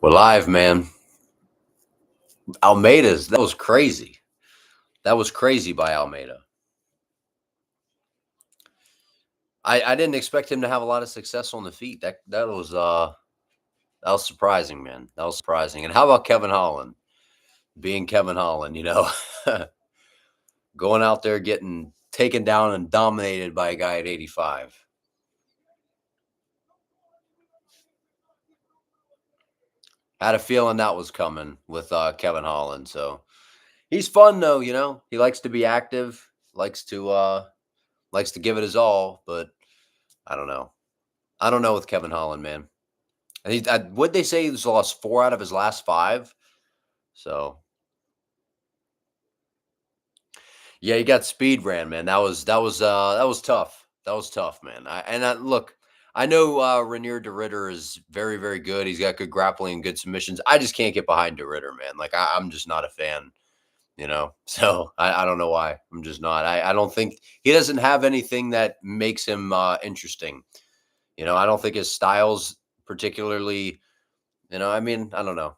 We're live, man. Almeida's, that was crazy. That was crazy by Almeida. I didn't expect him to have a lot of success on the feet. That was surprising, man. That was surprising. And how about Kevin Holland? Being Kevin Holland, going out there getting taken down and dominated by a guy at 85. Had a feeling that was coming with Kevin Holland. So he's fun though, He likes to be active, likes to give it his all, but I don't know. I don't know with Kevin Holland, man. And would they say he's lost 4 out of his last 5? So yeah, he got speed ran, man. That was tough. That was tough, man. Look, I know Rainier de Ritter is very, very good. He's got good grappling and good submissions. I just can't get behind de Ritter, man. Like I'm just not a fan, So I don't know why. I'm just not. I don't think he doesn't have anything that makes him interesting. I don't think his style's particularly, I don't know.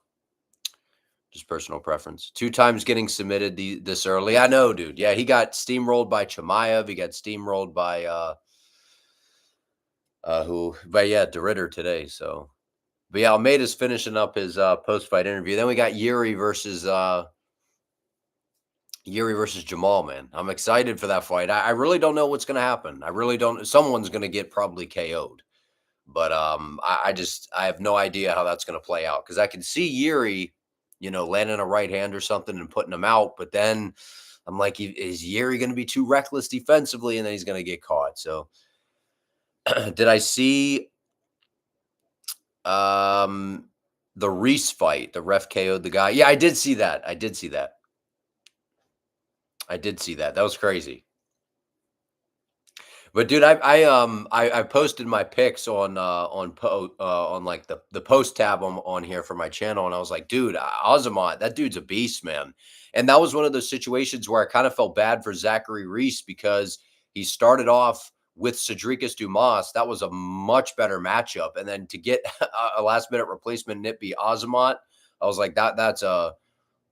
Just personal preference. 2 times getting submitted this early. I know, dude. Yeah, he got steamrolled by Chimaev. He got steamrolled by de Ritter today. So, but yeah, Almeida's finishing up his post-fight interview. Then we got Yuri versus Jamal, man. I'm excited for that fight. I really don't know what's going to happen. I really don't. Someone's going to get probably KO'd. But I have no idea how that's going to play out because I can see Yuri, landing a right hand or something and putting him out. But then I'm like, is Yuri going to be too reckless defensively and then he's going to get caught? So did I see the Reese fight? The ref KO'd the guy. Yeah, I did see that. I did see that. That was crazy. But dude, I posted my picks on like the post tab on here for my channel, and I was like, dude, Azamat, that dude's a beast, man. And that was one of those situations where I kind of felt bad for Zachary Reese because he started off with Cedricus Dumas. That was a much better matchup, and then to get a last minute replacement, and it be Azamat, I was like, that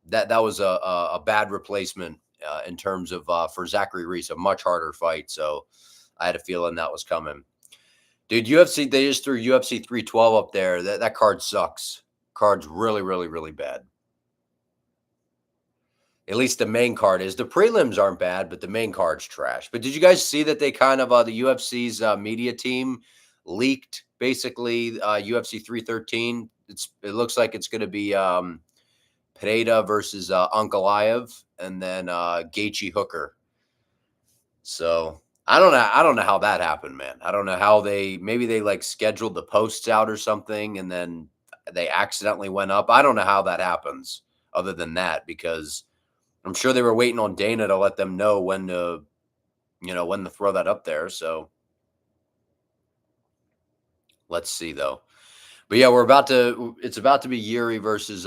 was a bad replacement in terms of for Zachary Reese, a much harder fight. So I had a feeling that was coming. Dude, UFC, they just threw UFC 312 up there. That card sucks. Card's really, really, really bad. At least the main card is. The prelims aren't bad, but the main card's trash. But did you guys see that they kind of, the UFC's media team leaked basically UFC 313? It looks like it's going to be Pereira versus Ankalaev and then Gaethje Hooker. So I don't know how that happened, man. I don't know how maybe they like scheduled the posts out or something and then they accidentally went up. I don't know how that happens other than that, because I'm sure they were waiting on Dana to let them know when to throw that up there. So let's see though. But yeah, it's about to be Yuri versus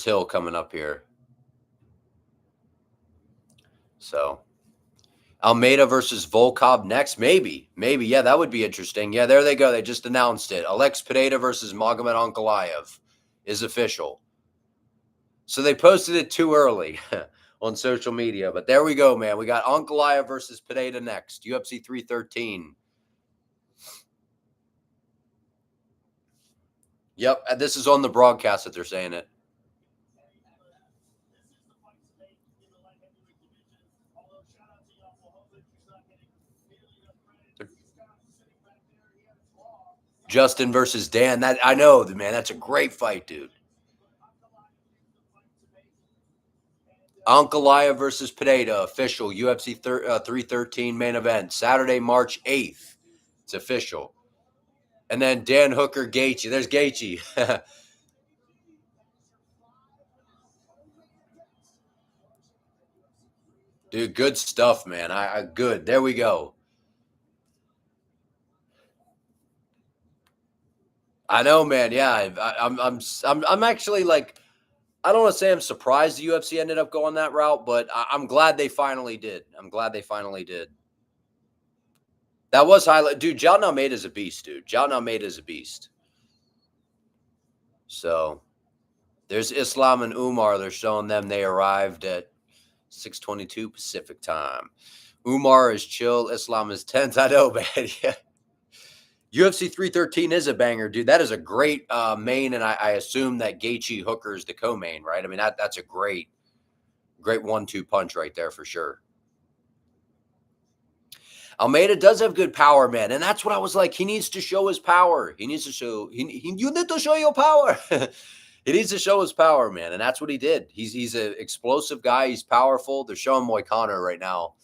Hill coming up here. So Almeida versus Volkov next. Maybe. Yeah, that would be interesting. Yeah, there they go. They just announced it. Alex Pereira versus Magomed Ankalaev is official. So they posted it too early on social media. But there we go, man. We got Ankalaev versus Pereira next. UFC 313. Yep, this is on the broadcast that they're saying it. Justin versus Dan. That I know, man. That's a great fight, dude. Ankalaev versus Pereira, official UFC 313 main event, Saturday, March 8th. It's official. And then Dan Hooker, Gaethje. There's Gaethje. Dude, good stuff, man. I good. There we go. I know, man. Yeah, I'm actually like, I don't want to say I'm surprised the UFC ended up going that route, but I'm glad they finally did. That was highlight, dude. John Almeida is a beast, dude. John Almeida is a beast. So there's Islam and Umar. They're showing them they arrived at 6:22 Pacific time. Umar is chill. Islam is tense. I know, man. Yeah. UFC 313 is a banger, dude. That is a great main, and I assume that Gaethje Hooker is the co-main, right? I mean, that's a great 1-2 punch right there for sure. Almeida does have good power, man, and that's what I was like. He needs to show his power. He needs to show. You need to show your power. He needs to show his power, man, and that's what he did. He's an explosive guy. He's powerful. They're showing Moicano right now.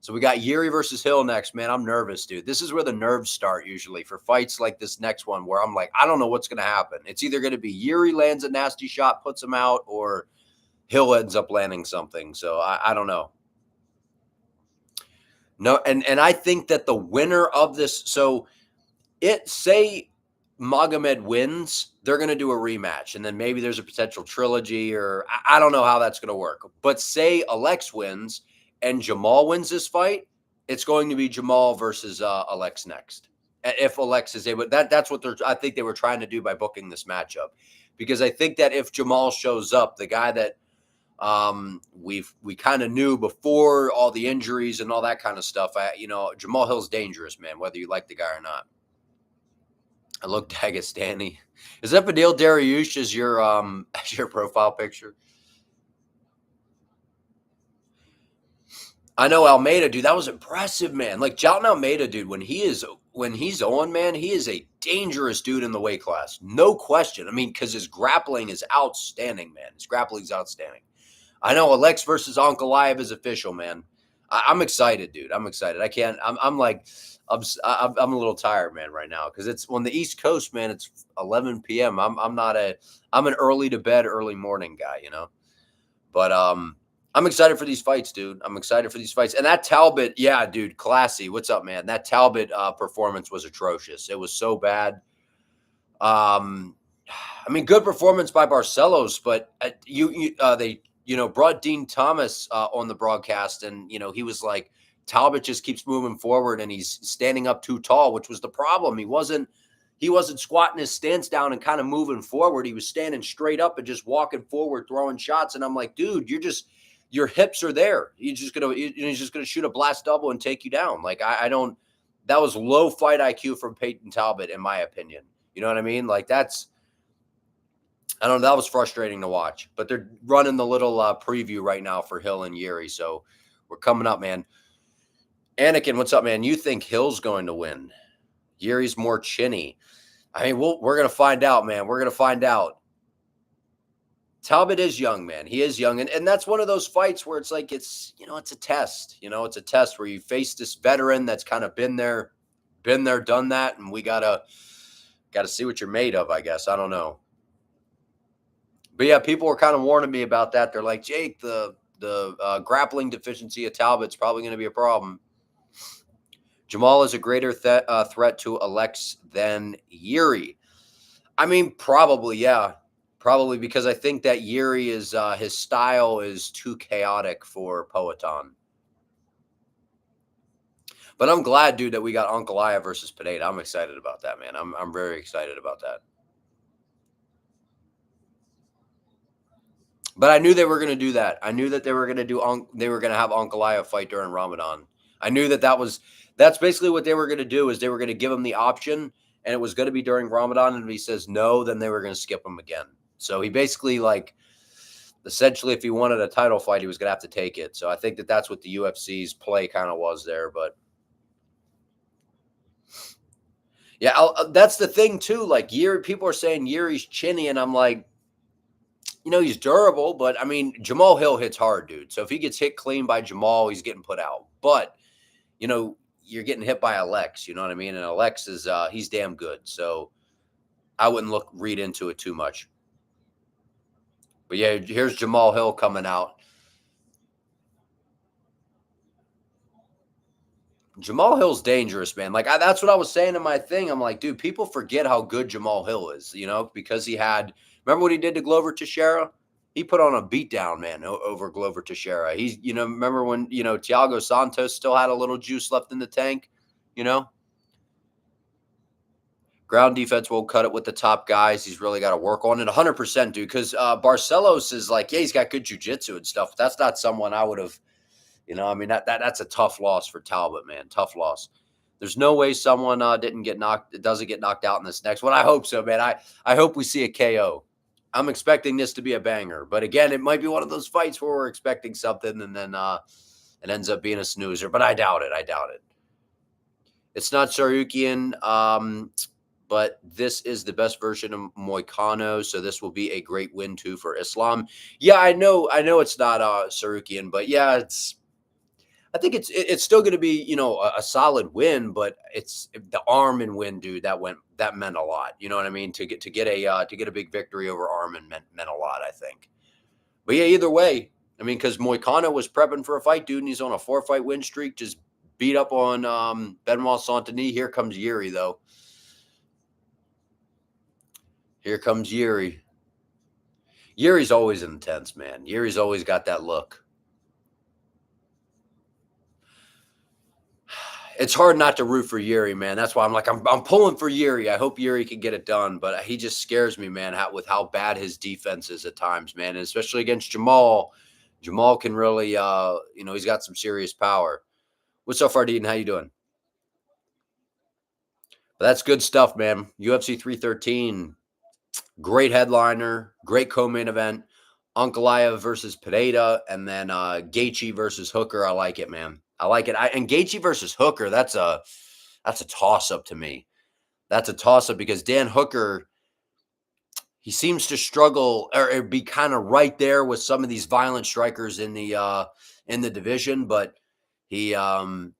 So we got Yuri versus Hill next, man. I'm nervous, dude. This is where the nerves start usually for fights like this next one, where I'm like, I don't know what's going to happen. It's either going to be Yuri lands a nasty shot, puts him out, or Hill ends up landing something. So I don't know. No, and I think that the winner of this, so say Magomed wins, they're going to do a rematch, and then maybe there's a potential trilogy, or I don't know how that's going to work. But say Alex wins and Jamal wins this fight, it's going to be Jamal versus Alex next. If Alex is able, that's what I think they were trying to do by booking this matchup, because I think that if Jamal shows up, the guy that we kind of knew before all the injuries and all that kind of stuff, Jamal Hill's dangerous, man, whether you like the guy or not. I look Dagestani. Is that Badil Dariush as your profile picture? I know Almeida, dude. That was impressive, man. Like Jalton Almeida, dude. When he's on, man, he is a dangerous dude in the weight class, no question. I mean, because his grappling is outstanding, man. His grappling is outstanding. I know Alex versus Ankalaev is official, man. I'm excited, dude. I'm excited. I can't. I'm like, I'm a little tired, man, right now, because it's on the East Coast, man. It's 11 p.m. I'm an early to bed, early morning guy, But I'm excited for these fights, dude. I'm excited for these fights. And that Talbot, yeah, dude, classy. What's up, man? That Talbot performance was atrocious. It was so bad. I mean, good performance by Barcelos, but they brought Dean Thomas on the broadcast, and he was like, Talbot just keeps moving forward, and he's standing up too tall, which was the problem. He wasn't squatting his stance down and kind of moving forward. He was standing straight up and just walking forward, throwing shots. And I'm like, dude, your hips are there. He's just gonna shoot a blast double and take you down. Like I don't. That was low fight IQ from Peyton Talbot, in my opinion. You know what I mean? Like I don't know. That was frustrating to watch. But they're running the little preview right now for Hill and Yuri, so we're coming up, man. Anakin, what's up, man? You think Hill's going to win? Yuri's more chinny. I mean, we're going to find out, man. We're going to find out. Talbot is young, man. He is young. And that's one of those fights where it's like, it's a test. It's a test where you face this veteran that's kind of been there, done that. And we got to see what you're made of, I guess. I don't know. But yeah, people were kind of warning me about that. They're like, Jake, the grappling deficiency of Talbot's probably going to be a problem. Jamal is a greater threat to Alex than Yuri. I mean, probably, yeah. Probably because I think that Yuri is his style is too chaotic for Poatan. But I'm glad, dude, that we got Ankalaev versus Pineda. I'm excited about that, man. I'm very excited about that. But I knew they were going to do that. I knew that they were going to have Ankalaev fight during Ramadan. I knew that's basically what they were going to do, is they were going to give him the option, and it was going to be during Ramadan, and if he says no, then they were going to skip him again. So he basically, essentially, if he wanted a title fight, he was going to have to take it. So I think that that's what the UFC's play kind of was there. But yeah, that's the thing too. Like Yuri, people are saying Yuri's chinny, and I'm like, he's durable, but I mean, Jamal Hill hits hard, dude. So if he gets hit clean by Jamal, he's getting put out. But you're getting hit by Alex. You know what I mean? And Alex is he's damn good. So I wouldn't read into it too much. But yeah, here's Jamal Hill coming out. Jamal Hill's dangerous, man. Like that's what I was saying in my thing. I'm like, dude, people forget how good Jamal Hill is, because he had. Remember what he did to Glover Teixeira? He put on a beatdown, man, over Glover Teixeira. He's, remember when Thiago Santos still had a little juice left in the tank, Ground defense won't cut it with the top guys. He's really got to work on it 100%, dude. Because Barcelos is like, yeah, he's got good jiu-jitsu and stuff. That's not someone I would have, I mean, that's a tough loss for Talbot, man. Tough loss. There's no way someone doesn't get knocked out in this next one. I hope so, man. I hope we see a KO. I'm expecting this to be a banger. But again, it might be one of those fights where we're expecting something and then it ends up being a snoozer. But I doubt it. I doubt it. It's not Sarukian. But this is the best version of Moicano, so this will be a great win too for Islam. Yeah, I know it's not Sarukian, but yeah, I think it's still going to be a solid win, but it's the Arman win, dude. That meant a lot. You know what I mean? To get a big victory over Arman meant a lot, I think. But yeah, either way, I mean, because Moicano was prepping for a fight, dude, and he's on a 4-fight win streak, just beat up on Benoit Saint-Denis. Here comes Yuri, though. Here comes Yuri. Yuri's always intense, man. Yuri's always got that look. It's hard not to root for Yuri, man. That's why I'm pulling for Yuri. I hope Yuri can get it done, but he just scares me, man, with how bad his defense is at times, man, and especially against Jamal. Jamal can really, he's got some serious power. What's up, Fardine? How you doing? But that's good stuff, man. UFC 313. Great headliner, great co-main event. Ankalaev versus Pineda, and then Gaethje versus Hooker. I like it, man. I like it. And Gaethje versus Hooker, that's a toss-up to me. That's a toss-up because Dan Hooker, he seems to struggle or be kind of right there with some of these violent strikers in the division, but he can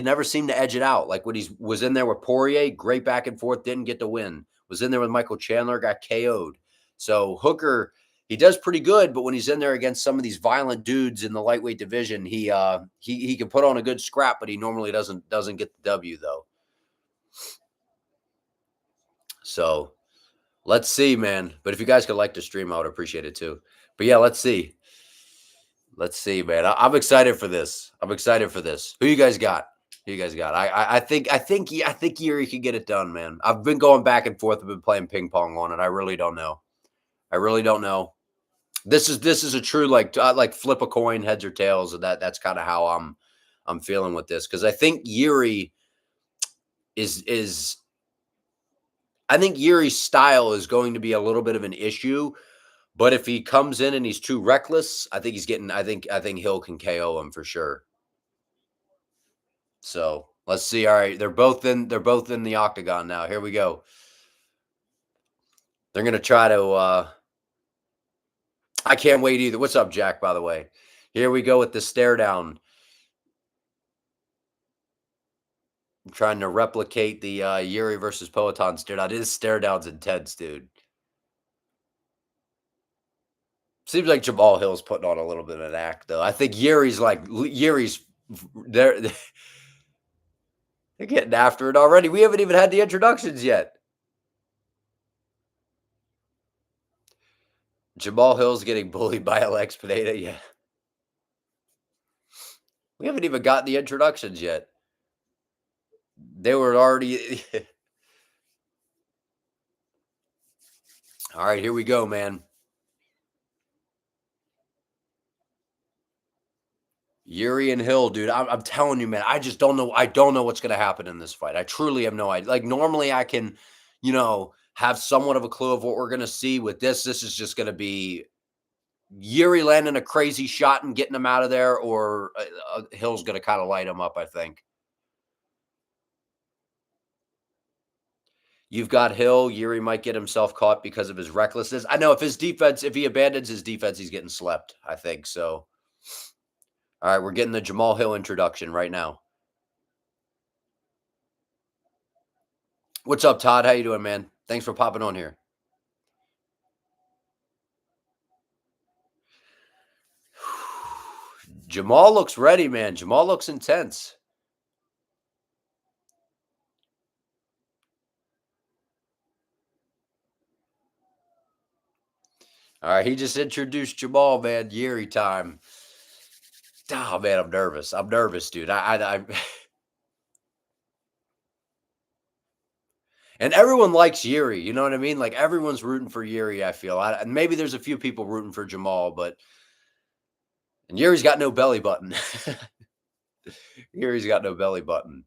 never seem to edge it out. Like when he was in there with Poirier, great back and forth, didn't get the win. Was in there with Michael Chandler, got KO'd. So Hooker, he does pretty good, but when he's in there against some of these violent dudes in the lightweight division, he can put on a good scrap, but he normally doesn't get the W though. So let's see, man. But if you guys could like the stream, I would appreciate it too. But yeah, let's see. Let's see, man. I'm excited for this. I'm excited for this. Who you guys got? Who you guys got? I think Yuri can get it done, man. I've been going back and forth. I've been playing ping pong on it. I really don't know. I really don't know. This is a true like flip a coin, heads or tails, and that's kind of how I'm feeling with this because I think Yuri is I think Yuri's style is going to be a little bit of an issue. But if he comes in and he's too reckless, I think I think Hill can KO him for sure. So let's see. All right, they're both in the octagon now. Here we go. They're gonna try to I can't wait either. What's up, Jack, by the way? Here we go with the stare down. I'm trying to replicate the Yuri versus Poatan stare down. His stare down's intense, dude. Seems like Jamal Hill's putting on a little bit of an act, though. I think Yuri's they're getting after it already. We haven't even had the introductions yet. Jamal Hill's getting bullied by Alex Pineda. Yeah. We haven't even gotten the introductions yet. They were already. All right, here we go, man. Yuri and Hill, dude. I'm telling you, man. I just don't know. I don't know what's going to happen in this fight. I truly have no idea. Like normally, I can, have somewhat of a clue of what we're going to see. With this is just going to be Yuri landing a crazy shot and getting him out of there, or Hill's going to kind of light him up. I think. You've got Hill. Yuri might get himself caught because of his recklessness. I know if he abandons his defense, he's getting slept. I think so. All right, we're getting the Jamal Hill introduction right now. What's up, Todd? How you doing, man? Thanks for popping on here. Jamal looks ready, man. Jamal looks intense. All right, he just introduced Jamal, man. Yuri time. Oh, man, I'm nervous. I'm nervous, dude. And everyone likes Yuri, you know what I mean? Like, everyone's rooting for Yuri, I feel. And maybe there's a few people rooting for Jamal, but and Yuri's got no belly button. Yuri's got no belly button.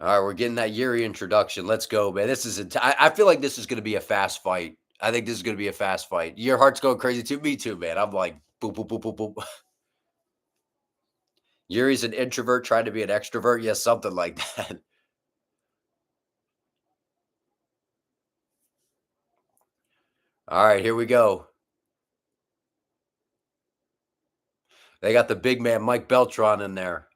All right, we're getting that Yuri introduction. Let's go, man. This is I feel like this is going to be a fast fight. I think this is going to be a fast fight. Your heart's going crazy too. Me too, man. I'm like, boop, boop, boop, boop, boop. Yuri's an introvert trying to be an extrovert. Yes, something like that. All right, here we go. They got the big man, Mike Beltran, in there.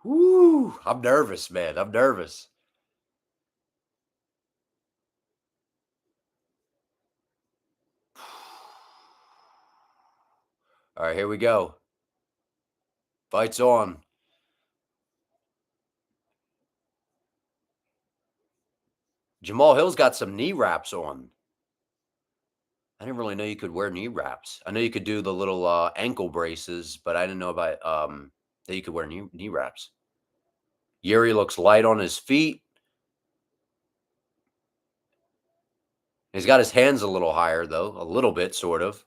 Woo! I'm nervous, man. I'm nervous. All right, here we go. Fight's on. Jamal Hill's got some knee wraps on. I didn't really know you could wear knee wraps. I know you could do the little ankle braces, but I didn't know about that you could wear knee wraps. Yuri looks light on his feet. He's got his hands a little higher, though, a little bit, sort of.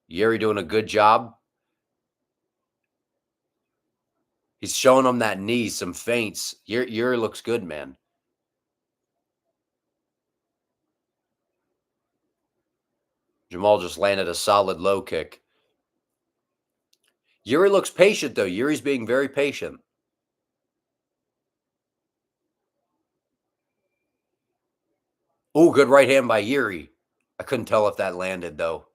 Yuri doing a good job. He's showing him that knee, some feints. Yuri looks good, man. Jamal just landed a solid low kick. Yuri looks patient, though. Yuri's being very patient. Oh, good right hand by Yuri. I couldn't tell if that landed, though.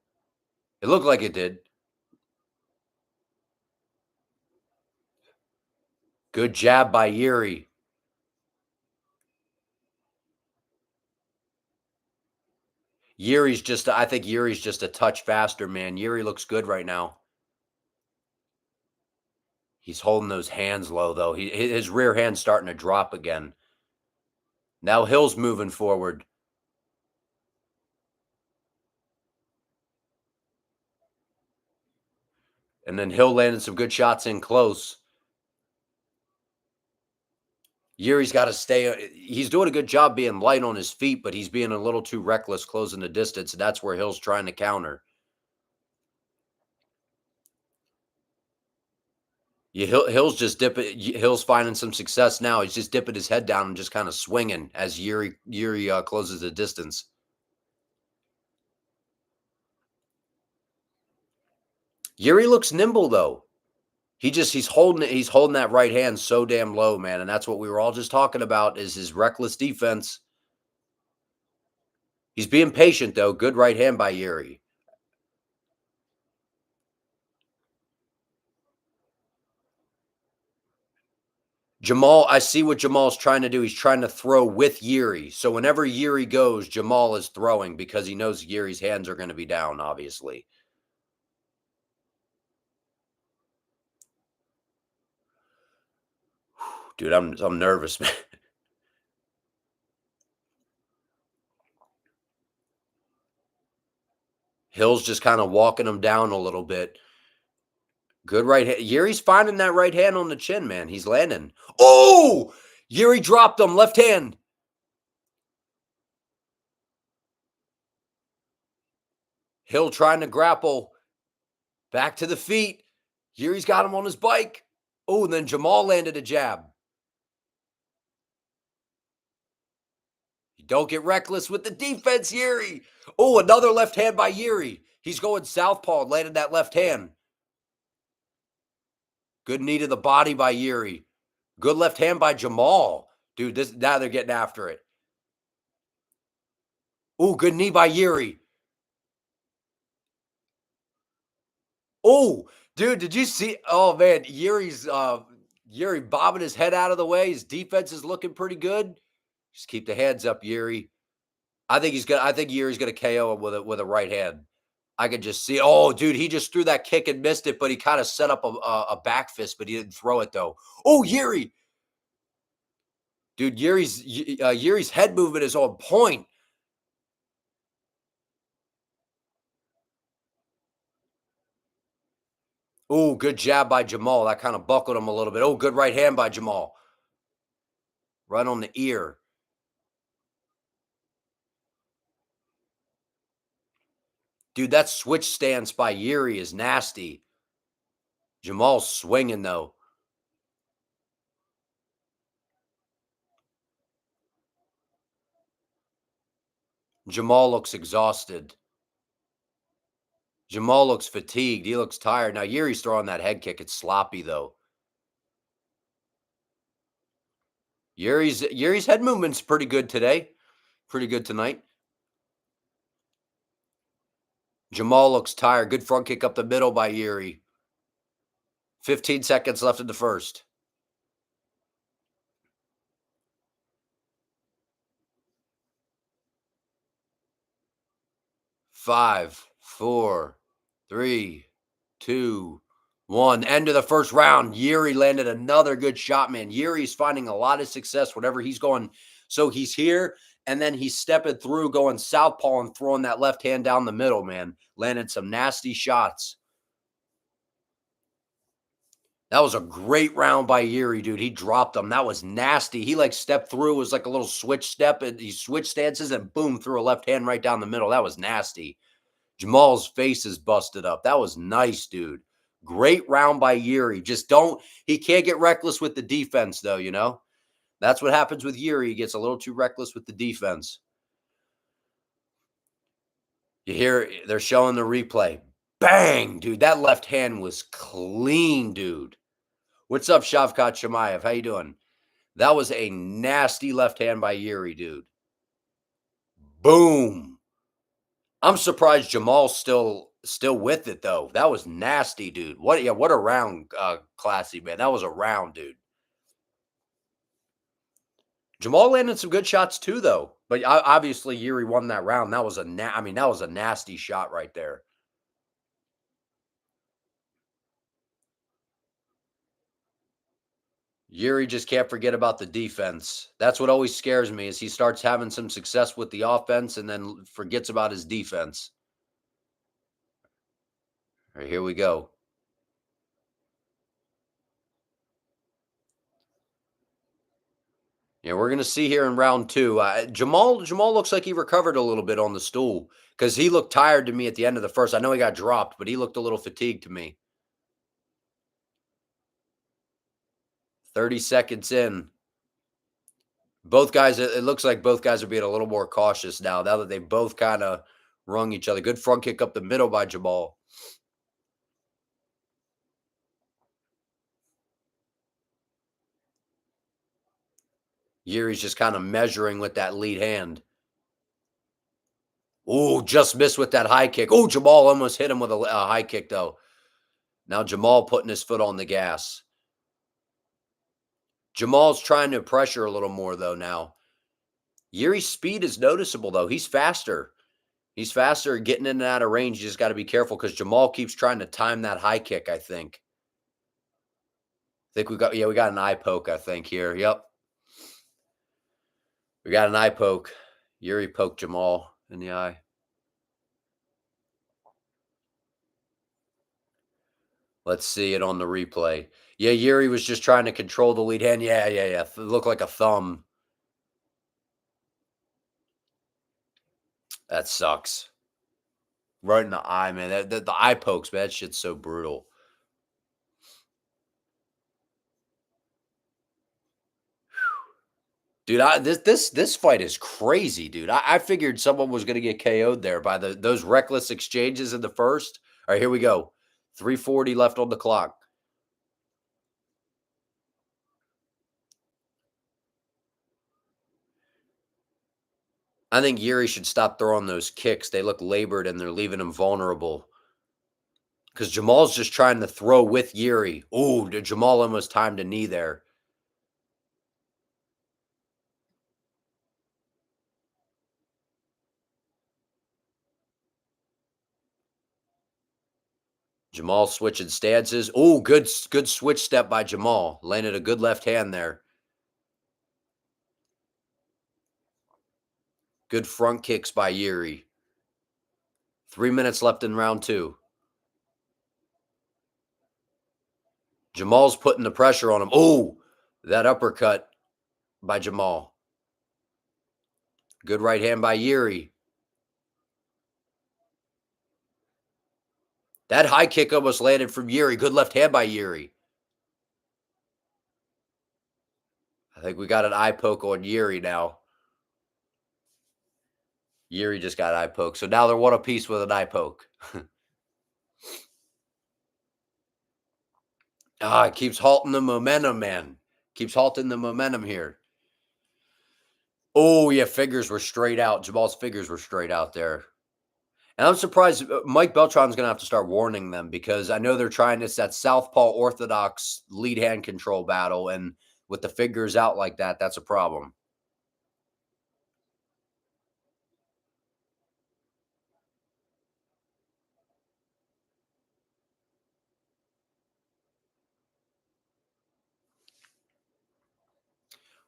It looked like it did. Good jab by Yuri. I think Yuri's just a touch faster, man. Yuri looks good right now. He's holding those hands low, though. His rear hand's starting to drop again. Now Hill's moving forward. And then Hill landed some good shots in close. Yuri's got to stay. He's doing a good job being light on his feet, but he's being a little too reckless closing the distance. And that's where Hill's trying to counter. Yeah, Hill's just dipping. Hill's finding some success now. He's just dipping his head down and just kind of swinging as Yuri closes the distance. Yuri looks nimble though. He's holding that right hand so damn low, man, and that's what we were all just talking about is his reckless defense. He's being patient though. Good right hand by Yuri. Jamal, I see what Jamal's trying to do. He's trying to throw with Yuri. So whenever Yuri goes, Jamal is throwing because he knows Yuri's hands are going to be down, obviously. Dude, I'm nervous, man. Hill's just kind of walking him down a little bit. Good right hand. Yuri's finding that right hand on the chin, man. He's landing. Oh! Yuri dropped him. Left hand. Hill trying to grapple. Back to the feet. Yuri's got him on his bike. Oh, and then Jamal landed a jab. Don't get reckless with the defense, Yuri. Oh, another left hand by Yuri. He's going southpaw, landed that left hand. Good knee to the body by Yuri. Good left hand by Jamal. Dude, now they're getting after it. Oh, good knee by Yuri. Oh, dude, did you see? Oh man, Yuri bobbing his head out of the way. His defense is looking pretty good. Just keep the hands up, Yuri. I think Yuri's gonna KO him with a right hand. I could just see. Oh, dude, he just threw that kick and missed it, but he kind of set up a back fist, but he didn't throw it though. Oh, Yuri, dude, Yuri's head movement is on point. Oh, good jab by Jamal. That kind of buckled him a little bit. Oh, good right hand by Jamal. Right on the ear. Dude, that switch stance by Yuri is nasty. Jamal's swinging, though. Jamal looks exhausted. Jamal looks fatigued. He looks tired. Now, Yuri's throwing that head kick. It's sloppy, though. Yuri's head movement's pretty good today. Pretty good tonight. Jamal looks tired. Good front kick up the middle by Yuri. 15 seconds left in the first. 5, 4, 3, 2, 1. End of the first round. Yuri landed another good shot, man. Yuri's finding a lot of success whenever he's going. So he's here, and then he's stepping through, going southpaw and throwing that left hand down the middle, man. Landed some nasty shots. That was a great round by Yuri, dude. He dropped him. That was nasty. He like stepped through, it was like a little switch step, and he switched stances and boom, threw a left hand right down the middle. That was nasty. Jamal's face is busted up. That was nice, dude. Great round by Yuri. He can't get reckless with the defense, though, you know? That's what happens with Yuri. He gets a little too reckless with the defense. You hear they're showing the replay. Bang, dude. That left hand was clean, dude. What's up, Shavkat Shemaev? How you doing? That was a nasty left hand by Yuri, dude. Boom. I'm surprised Jamal's still with it though. That was nasty, dude. What a round, classy man. That was a round, dude. Jamal landed some good shots too, though. But obviously Yuri won that round. That was that was a nasty shot right there. Yuri just can't forget about the defense. That's what always scares me is he starts having some success with the offense and then forgets about his defense. All right, here we go. Yeah, we're gonna see here in round two. Jamal looks like he recovered a little bit on the stool because he looked tired to me at the end of the first. I know he got dropped, but he looked a little fatigued to me. 30 seconds in. Both guys, it looks like both guys are being a little more cautious now that they both kind of rung each other. Good front kick up the middle by Jamal. Yuri's just kind of measuring with that lead hand. Oh, just missed with that high kick. Oh, Jamal almost hit him with a high kick, though. Now Jamal putting his foot on the gas. Jamal's trying to pressure a little more, though, now. Yuri's speed is noticeable, though. He's faster. He's faster getting in and out of range. You just got to be careful because Jamal keeps trying to time that high kick, I think. We got an eye poke, I think, here. Yep. We got an eye poke. Yuri poked Jamal in the eye. Let's see it on the replay. Yeah, Yuri was just trying to control the lead hand. Yeah. It looked like a thumb. That sucks. Right in the eye, man. The eye pokes, man. That shit's so brutal. Dude, this fight is crazy, dude. I figured someone was gonna get KO'd there by those reckless exchanges in the first. All right, here we go. 3:40 left on the clock. I think Yuri should stop throwing those kicks. They look labored and they're leaving him vulnerable. Because Jamal's just trying to throw with Yuri. Ooh, Jamal almost timed a knee there. Jamal switching stances. Ooh, good switch step by Jamal. Landed a good left hand there. Good front kicks by Yuri. 3 minutes left in round two. Jamal's putting the pressure on him. Oh, that uppercut by Jamal. Good right hand by Yuri. That high kick almost landed from Yuri. Good left hand by Yuri. I think we got an eye poke on Yuri now. Yuri just got eye poke. So now they're one apiece with an eye poke. It keeps halting the momentum, man. Keeps halting the momentum here. Oh, yeah, figures were straight out. Jamal's figures were straight out there. And I'm surprised Mike Beltran's going to have to start warning them because I know they're trying this that southpaw orthodox lead hand control battle, and with the figures out like that, that's a problem.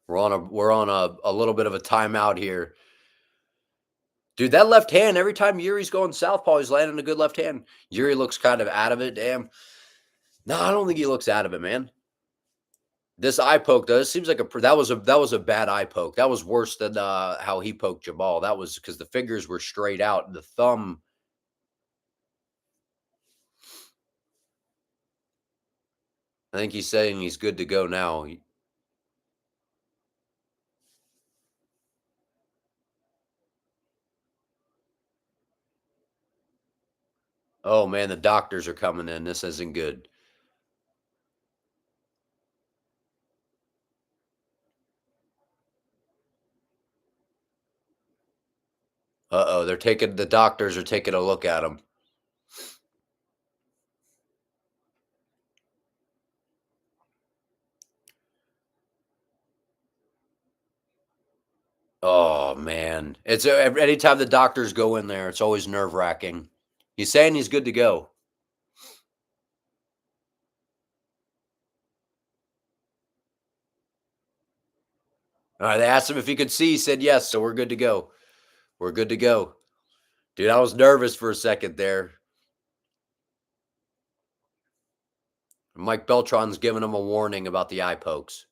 We're on a little bit of a timeout here. Dude, that left hand, every time Yuri's going southpaw, he's landing a good left hand. Yuri looks kind of out of it. Damn. No, I don't think he looks out of it, man. This eye poke though, it seems like that was a bad eye poke. That was worse than how he poked Jamal. That was because the fingers were straight out and the thumb. I think he's saying he's good to go now. Oh man, the doctors are coming in. This isn't good. Uh-oh, the doctors are taking a look at him. Oh man. It's anytime the doctors go in there, it's always nerve-wracking. He's saying he's good to go. All right, they asked him if he could see. He said yes, so we're good to go. We're good to go. Dude, I was nervous for a second there. Mike Beltran's giving him a warning about the eye pokes.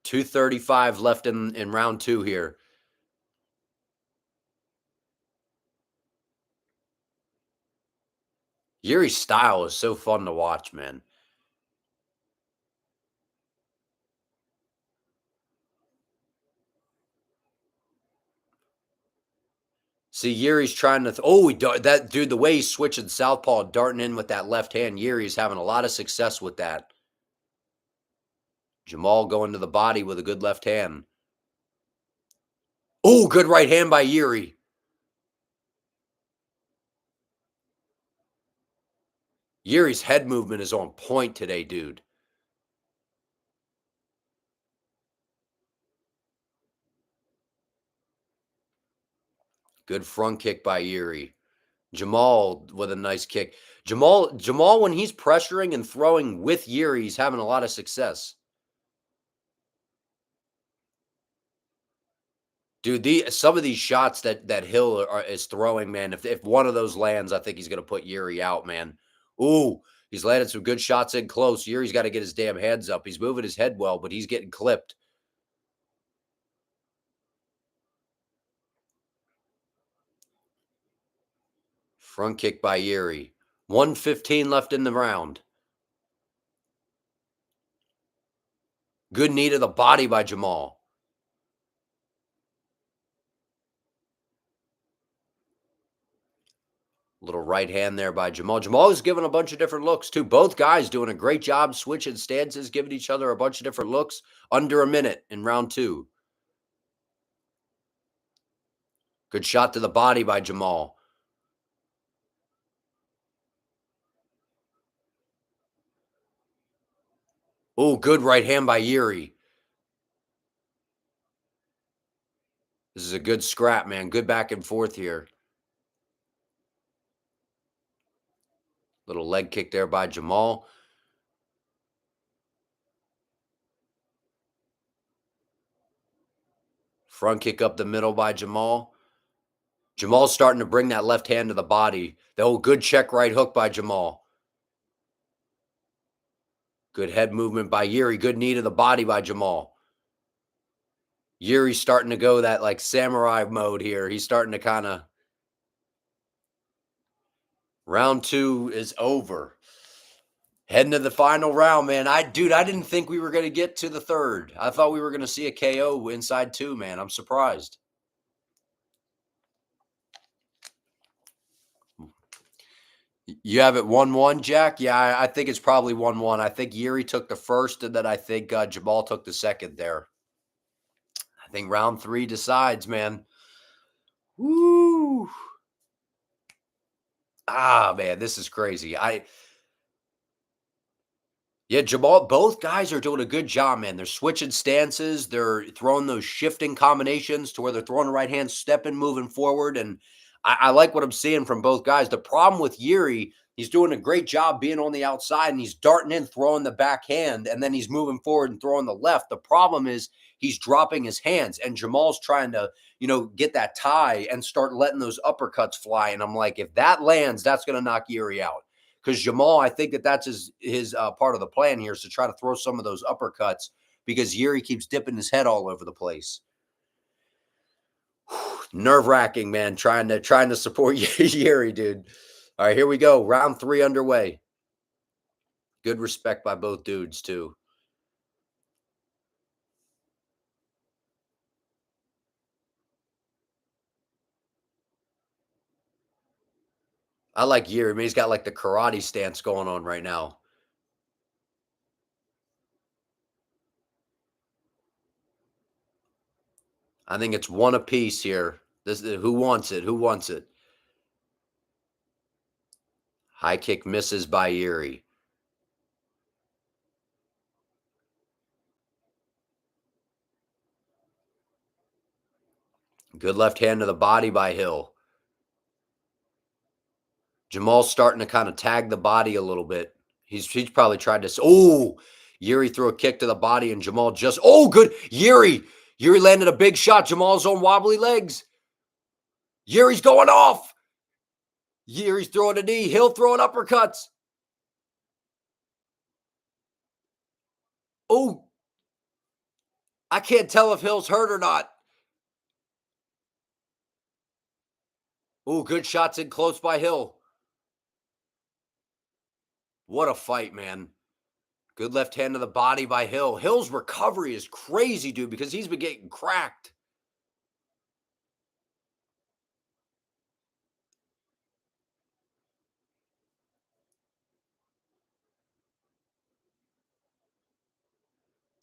2:35 left in round 2 here. Yuri's style is so fun to watch, man. See, Yuri's trying to. That dude, the way he's switching southpaw, darting in with that left hand. Yuri's having a lot of success with that. Jamal going to the body with a good left hand. Oh, good right hand by Yuri. Yuri's head movement is on point today, dude. Good front kick by Yuri. Jamal with a nice kick. Jamal, when he's pressuring and throwing with Yuri, he's having a lot of success. Dude, some of these shots that Hill is throwing, man. If one of those lands, I think he's gonna put Yuri out, man. Ooh, he's landed some good shots in close. Yuri's got to get his damn heads up. He's moving his head well, but he's getting clipped. Front kick by Yuri. 1:15 left in the round. Good knee to the body by Jamal. Little right hand there by Jamal. Jamal is giving a bunch of different looks too. Both guys doing a great job switching stances, giving each other a bunch of different looks. Under a minute in round 2. Good shot to the body by Jamal. Oh, good right hand by Yuri. This is a good scrap, man. Good back and forth here. Little leg kick there by Jamal. Front kick up the middle by Jamal. Jamal's starting to bring that left hand to the body. The old good check right hook by Jamal. Good head movement by Yuri. Good knee to the body by Jamal. Yuri's starting to go that like samurai mode here. He's starting to kind of. Round 2 is over. Heading to the final round, man. I didn't think we were going to get to the third. I thought we were going to see a KO inside 2, man. I'm surprised. You have it 1-1, Jack? Yeah, I think it's probably 1-1. I think Yuri took the first, and then I think Jamal took the second there. I think round 3 decides, man. Woo! Ah, man, this is crazy. Yeah, Jamal, both guys are doing a good job, man. They're switching stances. They're throwing those shifting combinations to where they're throwing the right hand, stepping, moving forward. And I like what I'm seeing from both guys. The problem with Yuri, he's doing a great job being on the outside and he's darting in, throwing the backhand, and then he's moving forward and throwing the left. The problem is he's dropping his hands, and Jamal's trying to, get that tie and start letting those uppercuts fly. And I'm like, if that lands, that's going to knock Yuri out. Because Jamal, I think that's his part of the plan here is to try to throw some of those uppercuts because Yuri keeps dipping his head all over the place. Nerve-wracking, man, trying to support Yuri, dude. All right, here we go. Round 3 underway. Good respect by both dudes, too. I like Yuri. I mean, he's got like the karate stance going on right now. I think it's one apiece here. Who wants it? Who wants it? High kick misses by Yuri. Good left hand to the body by Hill. Jamal's starting to kind of tag the body a little bit. He's probably tried to. Oh, Yuri threw a kick to the body, and Jamal just. Oh, good. Yuri landed a big shot. Jamal's on wobbly legs. Yuri's going off. Yuri's throwing a knee. Hill throwing uppercuts. Oh, I can't tell if Hill's hurt or not. Oh, good shots in close by Hill. What a fight, man. Good left hand to the body by Hill. Hill's recovery is crazy, dude, because he's been getting cracked.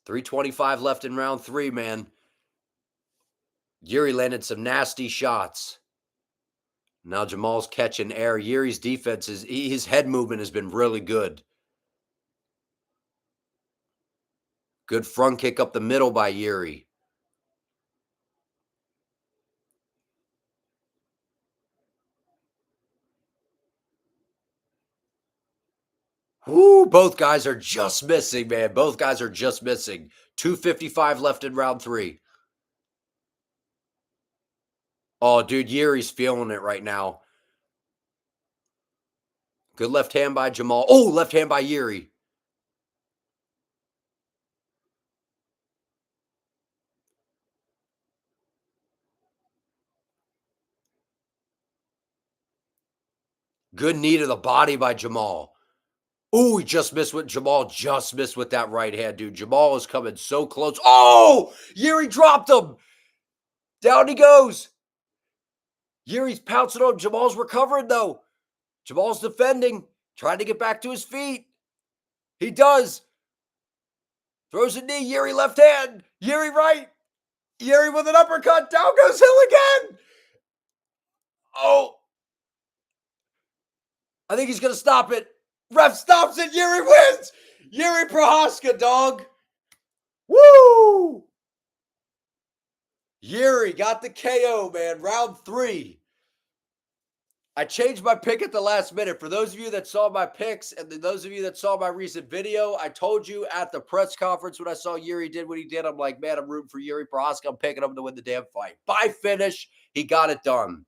.325 left in round 3, man. Yuri landed some nasty shots. Now Jamal's catching air. Yuri's defense his head movement has been really good. Good front kick up the middle by Yuri. Woo, both guys are just missing, man. Both guys are just missing. 2:55 left in round 3. Oh, dude, Yuri's feeling it right now. Good left hand by Jamal. Oh, left hand by Yuri. Good knee to the body by Jamal. Oh, he just missed with Jamal. Just missed with that right hand, dude. Jamal is coming so close. Oh, Yuri dropped him. Down he goes. Yuri's pouncing on. Jamal's recovering, though. Jamal's defending, trying to get back to his feet. He does. Throws a knee. Yuri left hand. Yuri right. Yuri with an uppercut. Down goes Hill again. Oh, I think he's going to stop it. Ref stops it. Yuri wins. Yuri Prohaska, dog. Woo! Yuri got the KO, man. Round 3. I changed my pick at the last minute. For those of you that saw my picks and those of you that saw my recent video, I told you at the press conference when I saw Yuri did what he did, I'm like, man, I'm rooting for Yuri Prohaska. I'm picking him to win the damn fight. By finish, he got it done.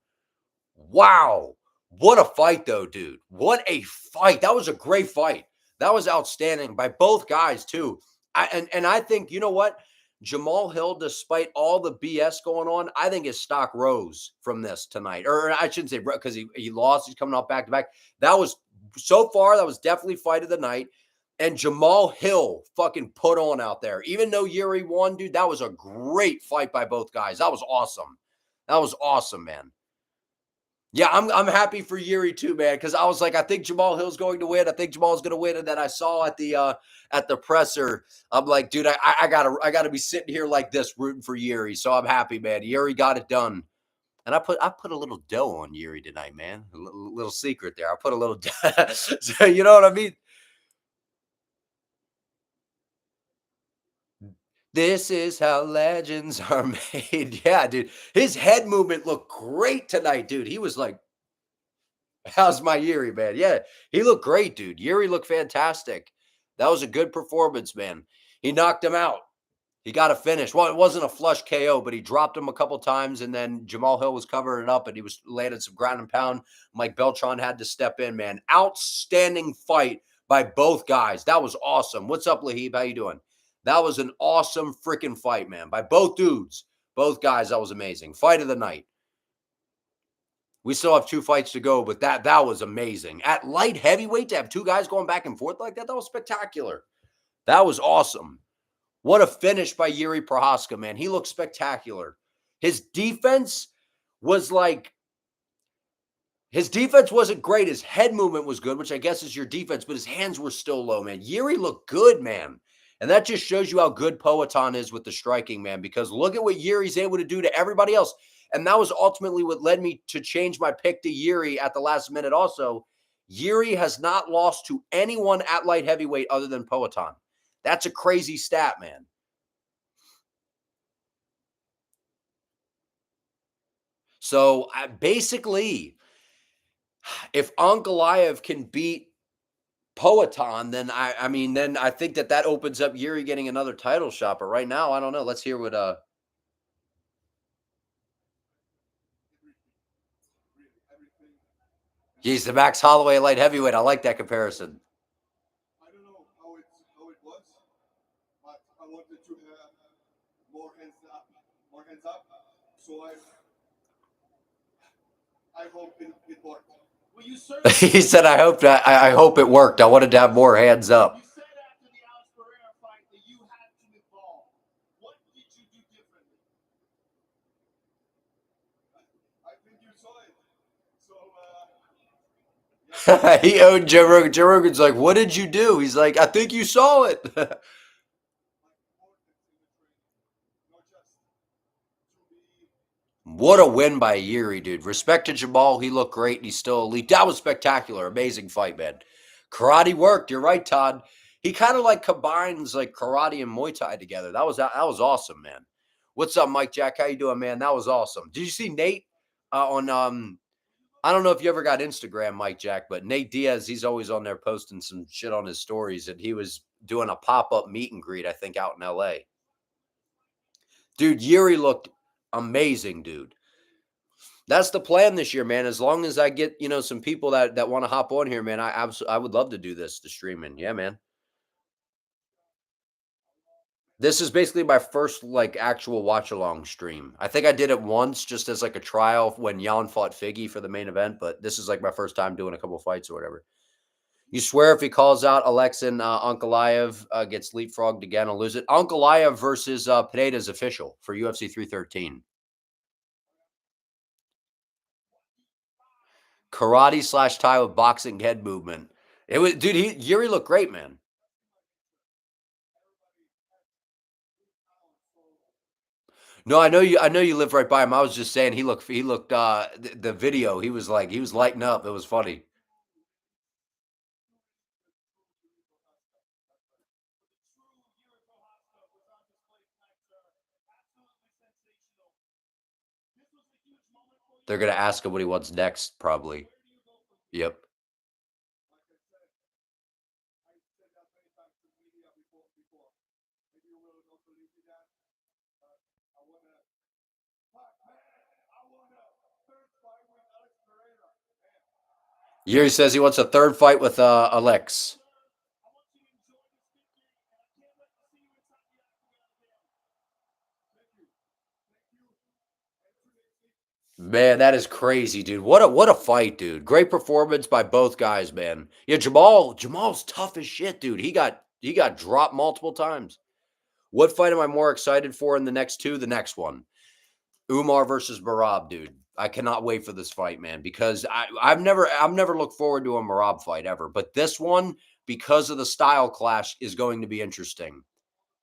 Wow. What a fight, though, dude. What a fight. That was a great fight. That was outstanding by both guys, too. And I think, you know what? Jamal Hill, despite all the BS going on, I think his stock rose from this tonight. Or I shouldn't say because he lost. He's coming off back to back. That was so far, that was definitely fight of the night. And Jamal Hill fucking put on out there. Even though Yuri won, dude, that was a great fight by both guys. That was awesome. That was awesome, man. Yeah, I'm happy for Yuri too, man, because I was like, I think Jamal Hill's going to win. I think Jamal's going to win. And then I saw at the presser, I'm like, dude, I gotta be sitting here like this rooting for Yuri. So I'm happy, man. Yuri got it done. And I put a little dough on Yuri tonight, man. A little secret there. I put a little so you know what I mean? This is how legends are made. Yeah, dude. His head movement looked great tonight, dude. He was like, how's my Yuri, man? Yeah, he looked great, dude. Yuri looked fantastic. That was a good performance, man. He knocked him out. He got a finish. Well, it wasn't a flush KO, but he dropped him a couple times, and then Jamal Hill was covering it up, and he was landing some ground and pound. Mike Beltran had to step in, man. Outstanding fight by both guys. That was awesome. What's up, Lahib? How you doing? That was an awesome freaking fight, man, by both dudes. Both guys, that was amazing. Fight of the night. We still have 2 fights to go, but that was amazing. At light heavyweight to have 2 guys going back and forth like that, that was spectacular. That was awesome. What a finish by Yuri Prohaska, man. He looked spectacular. His defense was like his defense wasn't great. His head movement was good, which I guess is your defense, but his hands were still low, man. Yuri looked good, man. And that just shows you how good Poatan is with the striking, man, because look at what Yuri's able to do to everybody else. And that was ultimately what led me to change my pick to Yuri at the last minute also. Yuri has not lost to anyone at light heavyweight other than Poatan. That's a crazy stat, man. So basically, if Ankalaev can beat Poatan, then I mean, then I think that opens up Yuri getting another title shot. But right now, I don't know. Let's hear what. Geez, the Max Holloway light heavyweight. I like that comparison. He said, I hope it worked. I wanted to have more hands up." He owed Joe Rogan. Joe Rogan's like, "What did you do?" He's like, "I think you saw it." What a win by Yuri, dude. Respect to Jamal. He looked great and he's still elite. That was spectacular. Amazing fight, man. Karate worked. You're right, Todd. He kind of like combines like karate and Muay Thai together. That was awesome, man. What's up, Mike Jack? How you doing, man? That was awesome. Did you see Nate on I don't know if you ever got Instagram, Mike Jack, but Nate Diaz, he's always on there posting some shit on his stories, and he was doing a pop-up meet and greet, I think, out in LA. Dude, Yuri looked amazing, dude. That's the plan this year, man. As long as I get, some people that want to hop on here, man, I would love to do this, the streaming. Yeah, man. This is basically my first like actual watch along stream. I think I did it once just as like a trial when Jan fought Figgy for the main event, but this is like my first time doing a couple fights or whatever. You swear if he calls out Alexin Ankalaev gets leapfrogged again, I'll lose it. Ankalaev versus Pineda's official for UFC 313. Karate slash Thai with boxing head movement. It was, dude. Yuri looked great, man. No, I know you. I know you live right by him. I was just saying he looked. He looked. The video. He was lighting up. It was funny. They're gonna ask him what he wants next, probably. Yep. Yuri says he wants a third fight with Alex. Man, that is crazy, dude. What a fight, dude. Great performance by both guys, man. Yeah, Jamal's tough as shit, dude. He got dropped multiple times. What fight am I more excited for in the next two? The next one. Umar versus Merab, dude. I cannot wait for this fight, man, because I've never looked forward to a Merab fight ever. But this one, because of the style clash, is going to be interesting.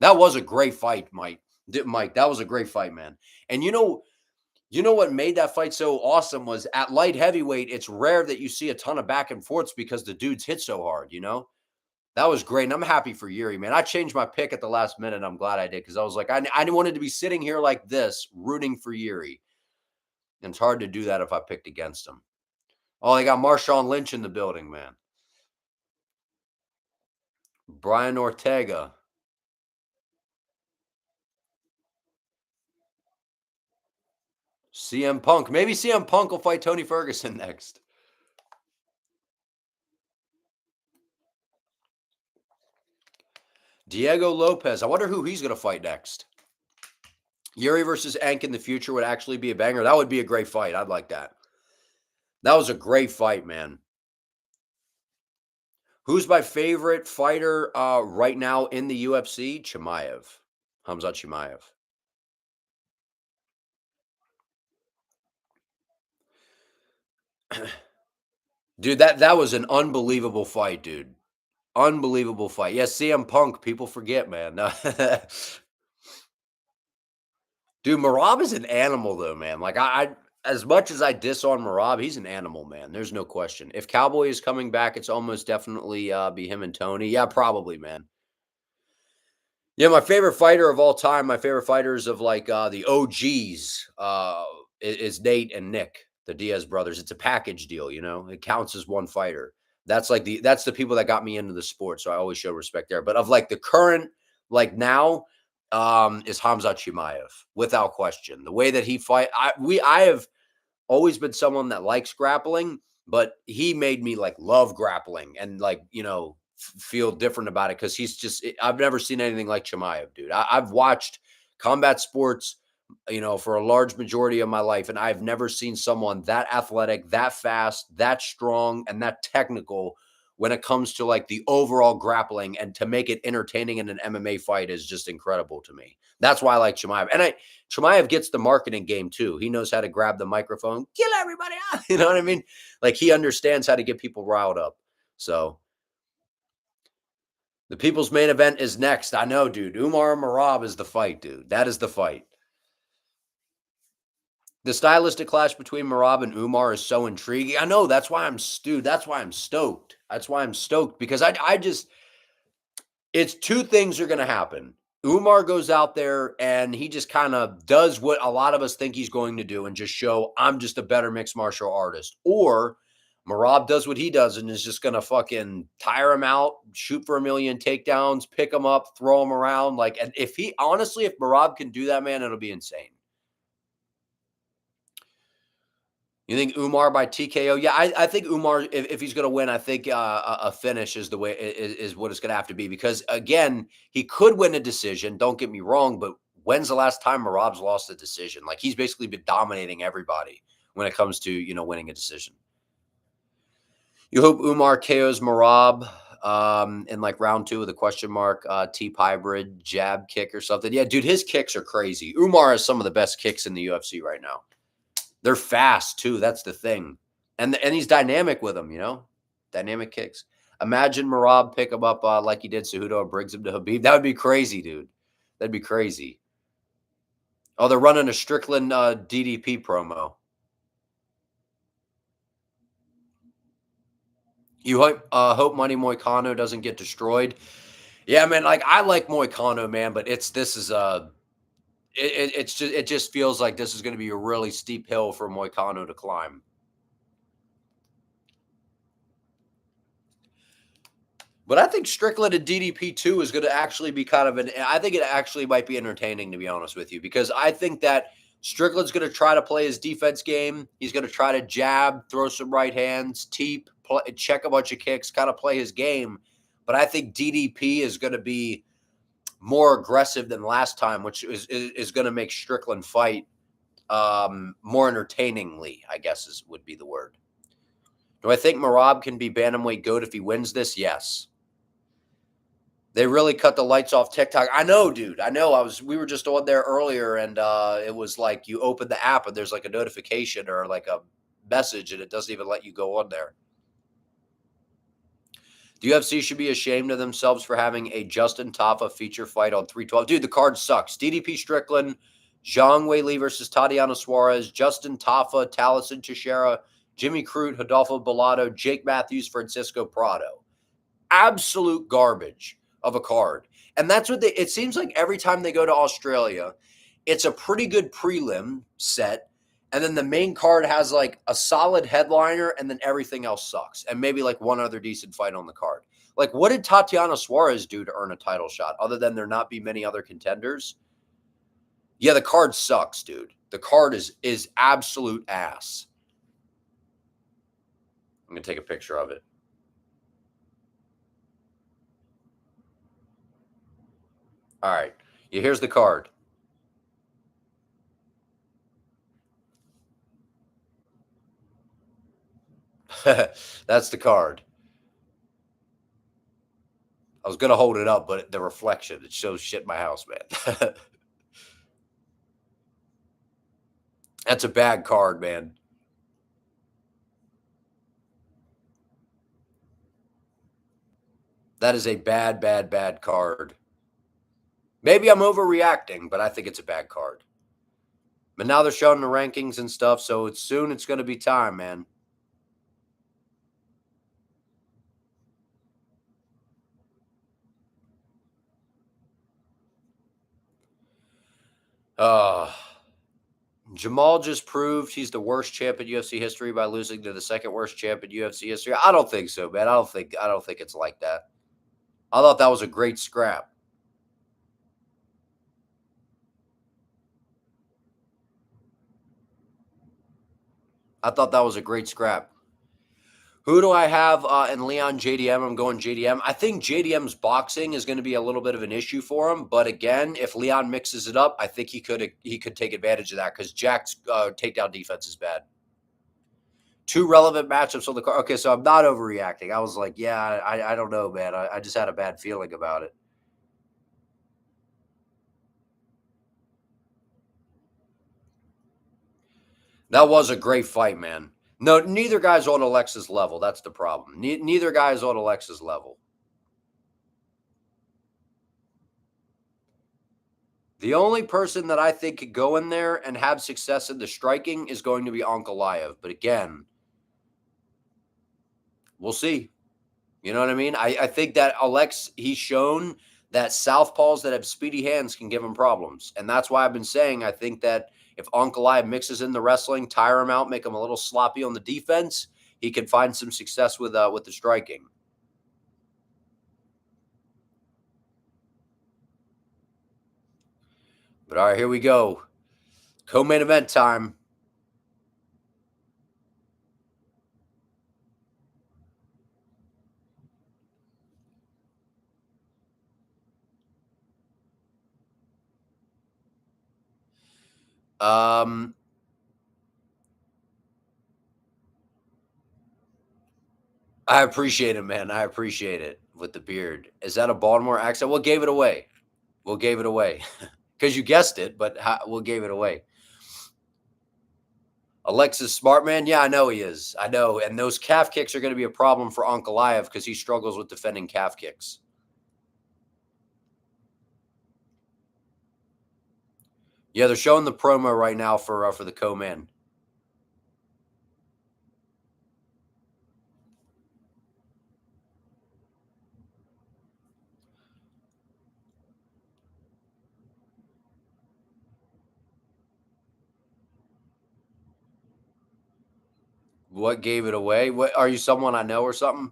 That was a great fight, Mike. Mike, that was a great fight, man. And you know what made that fight so awesome was at light heavyweight, it's rare that you see a ton of back and forths because the dudes hit so hard, you know? That was great, and I'm happy for Yuri, man. I changed my pick at the last minute, I'm glad I did because I was like, I wanted to be sitting here like this, rooting for Yuri, and it's hard to do that if I picked against him. Oh, they got Marshawn Lynch in the building, man. Brian Ortega. CM Punk. Maybe CM Punk will fight Tony Ferguson next. Diego Lopez. I wonder who he's going to fight next. Yuri versus Ank in the future would actually be a banger. That would be a great fight. I'd like that. That was a great fight, man. Who's my favorite fighter right now in the UFC? Chimaev. Hamzat Chimaev. Dude, that was an unbelievable fight, dude. Unbelievable fight. Yes, CM Punk. People forget, man. Dude, Merab is an animal, though, man. Like I as much as I diss on Merab, he's an animal, man. There's no question. If Cowboy is coming back, it's almost definitely be him and Tony. Yeah, probably, man. Yeah, my favorite fighter of all time, my favorite fighters of like the OGs is Nate and Nick, the Diaz brothers. It's a package deal, you know. It counts as one fighter. That's the people that got me into the sport, so I always show respect there. But of like the current, like now, is Hamzat Chimaev without question. The way that he fight, I have always been someone that likes grappling, but he made me like love grappling and like, feel different about it because I've never seen anything like Chimaev, dude. I've watched combat sports, for a large majority of my life, and I've never seen someone that athletic, that fast, that strong, and that technical when it comes to like the overall grappling and to make it entertaining in an MMA fight is just incredible to me. That's why I like Chimaev. And Chimaev gets the marketing game too. He knows how to grab the microphone, kill everybody out. You know what I mean? Like he understands how to get people riled up. So the people's main event is next. I know, dude. Umar Merab is the fight, dude. That is the fight. The stylistic clash between Merab and Umar is so intriguing. I know. That's why I'm stewed. That's why I'm stoked. That's why I'm stoked because I just it's two things are going to happen. Umar goes out there and he just kind of does what a lot of us think he's going to do and just show I'm just a better mixed martial artist. Or Merab does what he does and is just going to fucking tire him out, shoot for a million takedowns, pick him up, throw him around. Like, and if Merab can do that, man, it'll be insane. You think Umar by TKO? Yeah, I think Umar, if he's going to win, I think a finish is the way is what it's going to have to be because again, he could win a decision. Don't get me wrong, but when's the last time Merab's lost a decision? Like he's basically been dominating everybody when it comes to winning a decision. You hope Umar KOs Merab in like round 2 with a question mark, Teep hybrid jab kick or something. Yeah, dude, his kicks are crazy. Umar has some of the best kicks in the UFC right now. They're fast too. That's the thing. And he's dynamic with them, dynamic kicks. Imagine Merab pick him up like he did Cejudo and brings him to Habib. That would be crazy, dude. That'd be crazy. Oh, they're running a Strickland DDP promo. You hope Money Moicano doesn't get destroyed. Yeah, man. Like I like Moicano, man, but it just feels like this is going to be a really steep hill for Moicano to climb. But I think Strickland and DDP 2 is going to actually be I think it actually might be entertaining, to be honest with you, because I think that Strickland's going to try to play his defense game. He's going to try to jab, throw some right hands, teep, check a bunch of kicks, kind of play his game. But I think DDP is going to be more aggressive than last time, which is going to make Strickland fight more entertainingly, I guess would be the word. Do I think Merab can be bantamweight GOAT if he wins this? Yes. They really cut the lights off TikTok. I know, dude. I know. We were just on there earlier, and it was like you open the app and there's like a notification or like a message, and it doesn't even let you go on there. The UFC should be ashamed of themselves for having a Justin Tafa feature fight on 312. Dude, the card sucks. DDP Strickland, Zhang Weili versus Tatiana Suarez, Justin Tafa, Taliesin Teixeira, Jimmy Crute, Rodolfo Bellato, Jake Matthews, Francisco Prado. Absolute garbage of a card. And that's what it seems like every time they go to Australia, it's a pretty good prelim set. And then the main card has like a solid headliner and then everything else sucks. And maybe like one other decent fight on the card. Like, what did Tatiana Suarez do to earn a title shot other than there not be many other contenders? Yeah, the card sucks, dude. The card is absolute ass. I'm going to take a picture of it. All right. Yeah, here's the card. That's the card. I was going to hold it up, but the reflection, it shows shit in my house, man. That's a bad card, man. That is a bad, bad, bad card. Maybe I'm overreacting, but I think it's a bad card. But now they're showing the rankings and stuff, so it's going to be time, man. Jamal just proved he's the worst champ in UFC history by losing to the second worst champ in UFC history. I don't think so, man. I don't think it's like that. I thought that was a great scrap. I thought that was a great scrap. Who do I have in Leon JDM? I'm going JDM. I think JDM's boxing is going to be a little bit of an issue for him. But again, if Leon mixes it up, I think he could take advantage of that because Jack's takedown defense is bad. 2 relevant matchups on the card. Okay, so I'm not overreacting. I was like, yeah, I don't know, man. I just had a bad feeling about it. That was a great fight, man. No, neither guy's on Alexa's level. That's the problem. Neither guy's on Alexa's level. The only person that I think could go in there and have success in the striking is going to be Ankalaev. But again, we'll see. You know what I mean? I think that Alex, he's shown that southpaws that have speedy hands can give him problems. And that's why I've been saying I think that if Ankalaev mixes in the wrestling, tire him out, make him a little sloppy on the defense, he can find some success with the striking. But all right, here we go. Co-main event time. I appreciate it, man. I appreciate it with the beard. Is that a Baltimore accent? What gave it away? What gave it away? Because you guessed it, but what gave it away? Alexis Smart, man. Yeah, I know he is. I know. And those calf kicks are going to be a problem for Ankalaev because he struggles with defending calf kicks. Yeah, they're showing the promo right now for the co-man. What gave it away? What are you, someone I know or something?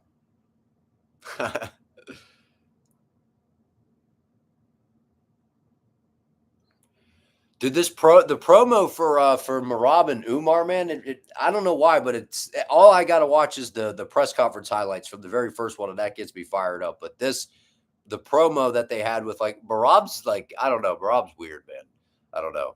Dude, the promo for Merab and Umar, man, I don't know why, but it's all I gotta watch is the press conference highlights from the very first one, and that gets me fired up. But the promo that they had with like Merab's like, I don't know, Merab's weird, man. I don't know.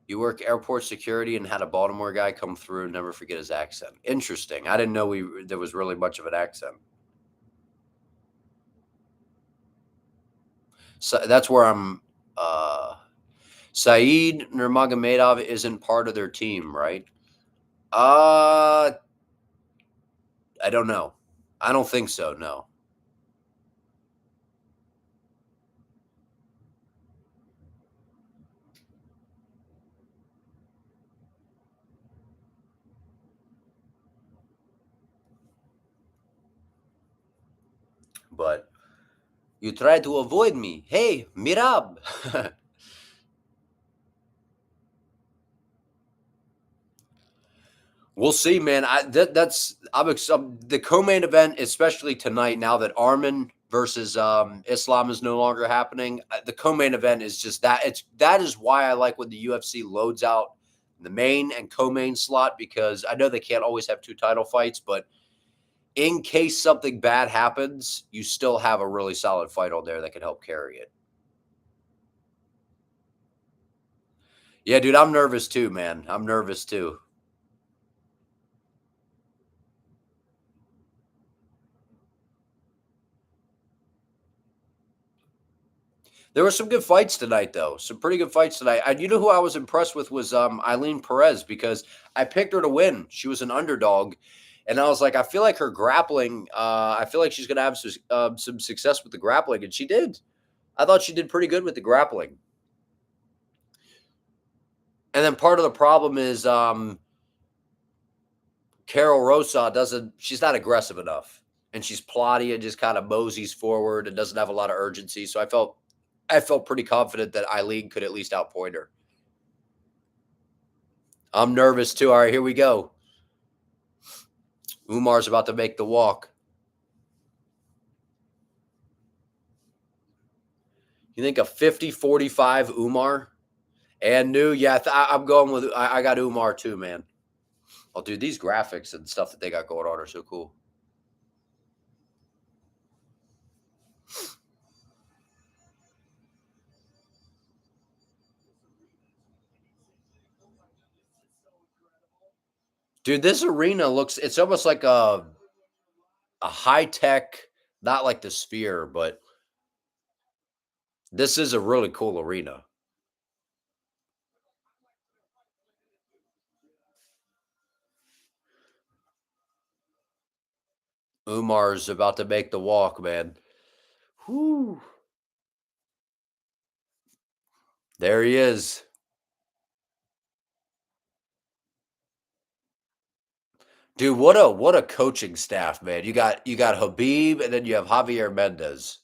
You work airport security and had a Baltimore guy come through, never forget his accent. Interesting. I didn't know there was really much of an accent. So that's where I'm Saeed Nurmagomedov isn't part of their team, right? Uh I don't know. I don't think so, no. But you try to avoid me. Hey, Mirab. We'll see, man. That's the co-main event, especially tonight. Now that Armin versus Islam is no longer happening, the co-main event is just that is why I like when the UFC loads out the main and co-main slot, because I know they can't always have two title fights, but in case something bad happens, you still have a really solid fight on there that can help carry it. Yeah, dude, I'm nervous too, man. I'm nervous too. There were some good fights tonight, though. Some pretty good fights tonight. You know who I was impressed with was Eileen Perez, because I picked her to win. She was an underdog, and I was like, I feel like her grappling. I feel like she's going to have some success with the grappling, and she did. I thought she did pretty good with the grappling. And then part of the problem is Carol Rosa doesn't. She's not aggressive enough, and she's plotty and just kind of moseys forward and doesn't have a lot of urgency. So I felt pretty confident that Eileen could at least outpoint her. I'm nervous too. All right, here we go. Umar's about to make the walk. You think a 50-45 Umar and new? Yeah, I'm going with. I got Umar too, man. Oh, dude, these graphics and stuff that they got going on are so cool. Dude, this arena looks. It's almost like a high tech, not like the Sphere, but this is a really cool arena. Umar's about to make the walk, man. Whoo. There he is. Dude, what a coaching staff, man. You got Habib, and then you have Javier Mendez.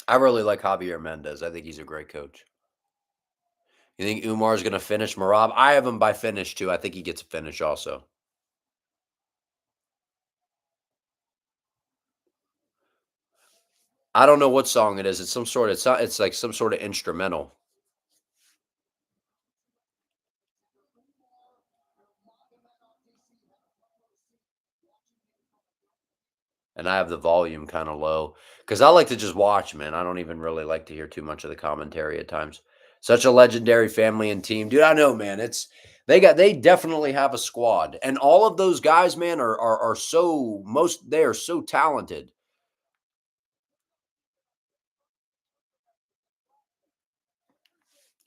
I really like Javier Mendez. I think he's a great coach. You think Umar's gonna finish Merab? I have him by finish too. I think he gets a finish also. I don't know what song it is. It's some sort of it's like some sort of instrumental. And I have the volume kind of low because I like to just watch, man. I don't even really like to hear too much of the commentary at times. Such a legendary family and team, dude. I know, man. They definitely have a squad, and all of those guys, man, are so most they are so talented.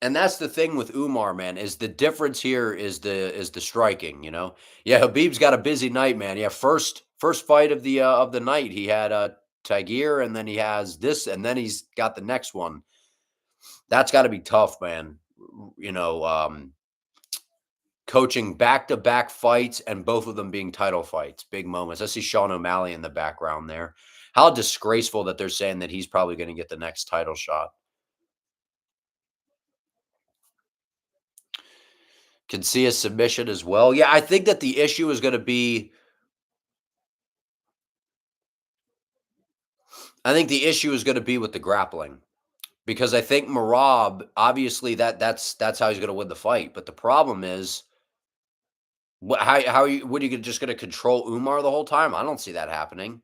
And that's the thing with Umar, man, is the difference here is the striking, you know? Yeah, Habib's got a busy night, man. Yeah, first fight of the night, he had Tiger, and then he has this, and then he's got the next one. That's got to be tough, man. You know, coaching back-to-back fights and both of them being title fights, big moments. I see Sean O'Malley in the background there. How disgraceful that they're saying that he's probably going to get the next title shot. Can see a submission as well. Yeah, I think that the issue is gonna be I think the issue is gonna be with the grappling. Because I think Merab, obviously that's how he's gonna win the fight, but the problem is, how you what are you just gonna control Umar the whole time? I don't see that happening.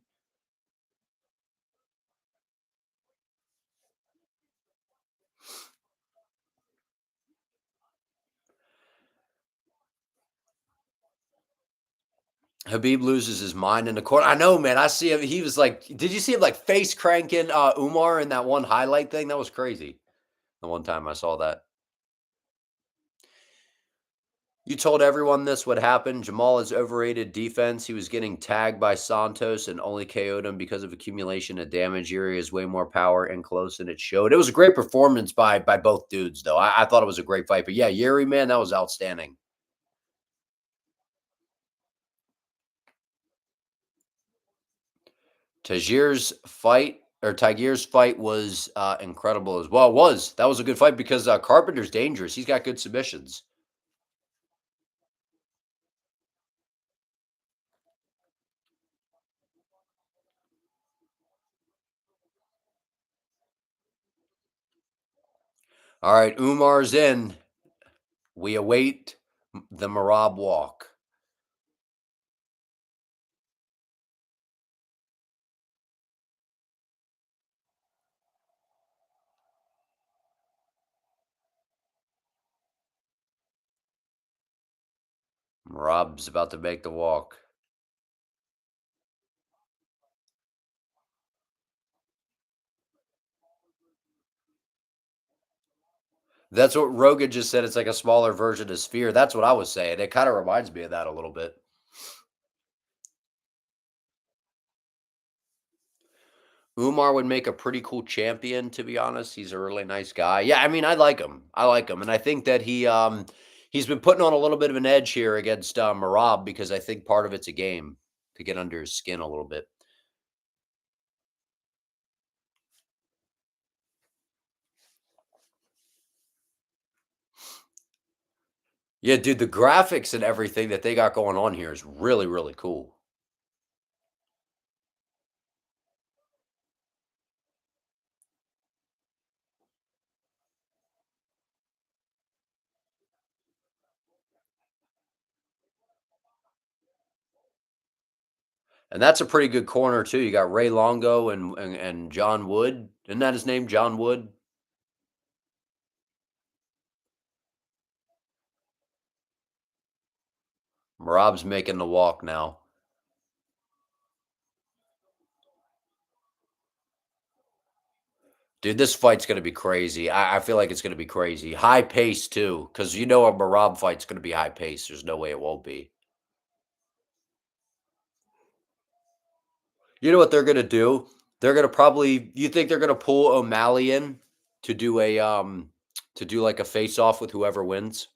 Habib loses his mind in the court. I know, man. I see him. He was like, did you see him like face cranking Umar in that one highlight thing? That was crazy. The one time I saw that. You told everyone this would happen. Jamal is overrated defense. He was getting tagged by Santos and only KO'd him because of accumulation of damage. Yuri has way more power and close, and it showed. It was a great performance by both dudes, though. I thought it was a great fight. But yeah, Yuri, man, that was outstanding. Tagir's fight was incredible as well. It was. That was a good fight because Carpenter's dangerous. He's got good submissions. All right, Umar's in. We await the Marab walk. Marab's about to make the walk. That's what Rogan just said. It's like a smaller version of Sphere. That's what I was saying. It kind of reminds me of that a little bit. Umar would make a pretty cool champion, to be honest. He's a really nice guy. Yeah, I mean, I like him. I like him, and I think that he's been putting on a little bit of an edge here against Merab because I think part of it's a game to get under his skin a little bit. Yeah, dude, the graphics and everything that they got going on here is really, really cool. And that's a pretty good corner too. You got Ray Longo and John Wood. Isn't that his name, John Wood? Merab's making the walk now. Dude, this fight's gonna be crazy. I feel like it's gonna be crazy. High pace too, because you know a Merab fight's gonna be high pace. There's no way it won't be. You know what they're gonna do? They're gonna probably. You think they're gonna pull O'Malley in to do to do like a face off with whoever wins?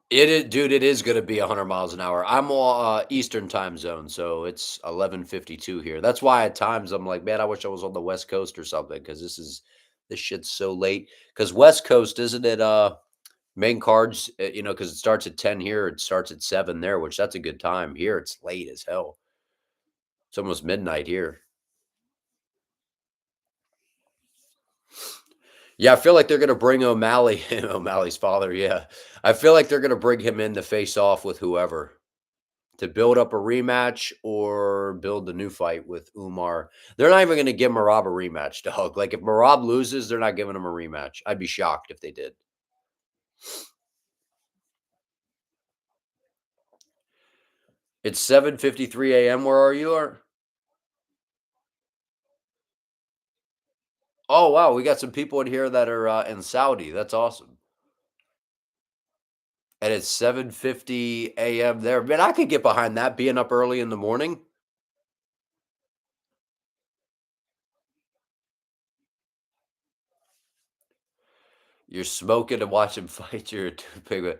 It is, dude. It is going to be 100 miles an hour. I'm all Eastern time zone, so it's 11:52 here. That's why at times I'm like, man, I wish I was on the West Coast or something because this shit's so late. Because West Coast, isn't it? Main cards, because it starts at 10 here, it starts at 7 there, which that's a good time. Here, it's late as hell. It's almost midnight here. Yeah, I feel like they're going to bring O'Malley, O'Malley's father. Yeah, I feel like they're going to bring him in to face off with whoever. To build up a rematch or build the new fight with Umar. They're not even gonna give Merab a rematch, dog. Like, if Merab loses, they're not giving him a rematch. I'd be shocked if they did. It's 7:53 AM. Where are you? Or oh, wow, we got some people in here that are, in Saudi. That's awesome. And it's 7:50 AM there. Man, I could get behind that, being up early in the morning. You're smoking and watching fights. You're too big of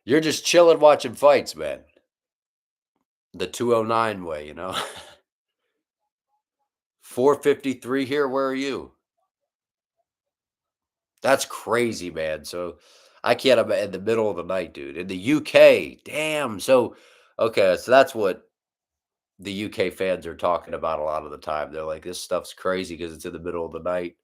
you're just chilling watching fights, man. The 209 way, you know? 4:53 here. Where are you? That's crazy, man. So I can't in the middle of the night, dude. In the UK, damn. So okay, so that's what the UK fans are talking about a lot of the time. They're like, this stuff's crazy because it's in the middle of the night.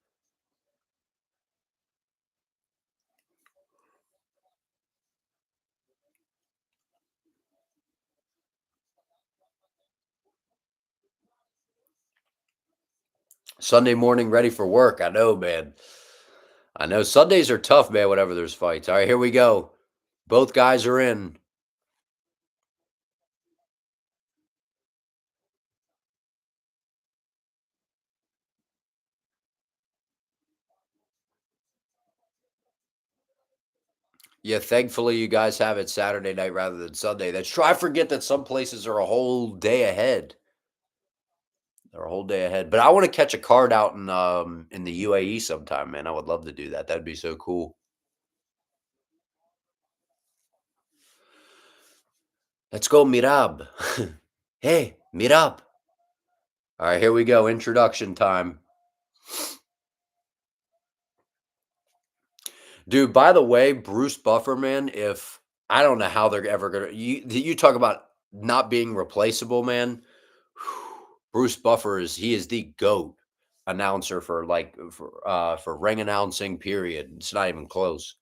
Sunday morning, ready for work. I know, man. I know Sundays are tough, man. Whenever there's fights. All right, here we go. Both guys are in. Yeah, thankfully you guys have it Saturday night rather than Sunday. That's true. I forget that some places are a whole day ahead. They're a whole day ahead. But I want to catch a card out in the UAE sometime, man. I would love to do that. That'd be so cool. Let's go, Mirab. Hey, Mirab. All right, here we go. Introduction time. Dude, by the way, Bruce Buffer, man, if I don't know how they're ever gonna you talk about not being replaceable, man. Bruce Buffer is the GOAT announcer for for ring announcing, period. It's not even close.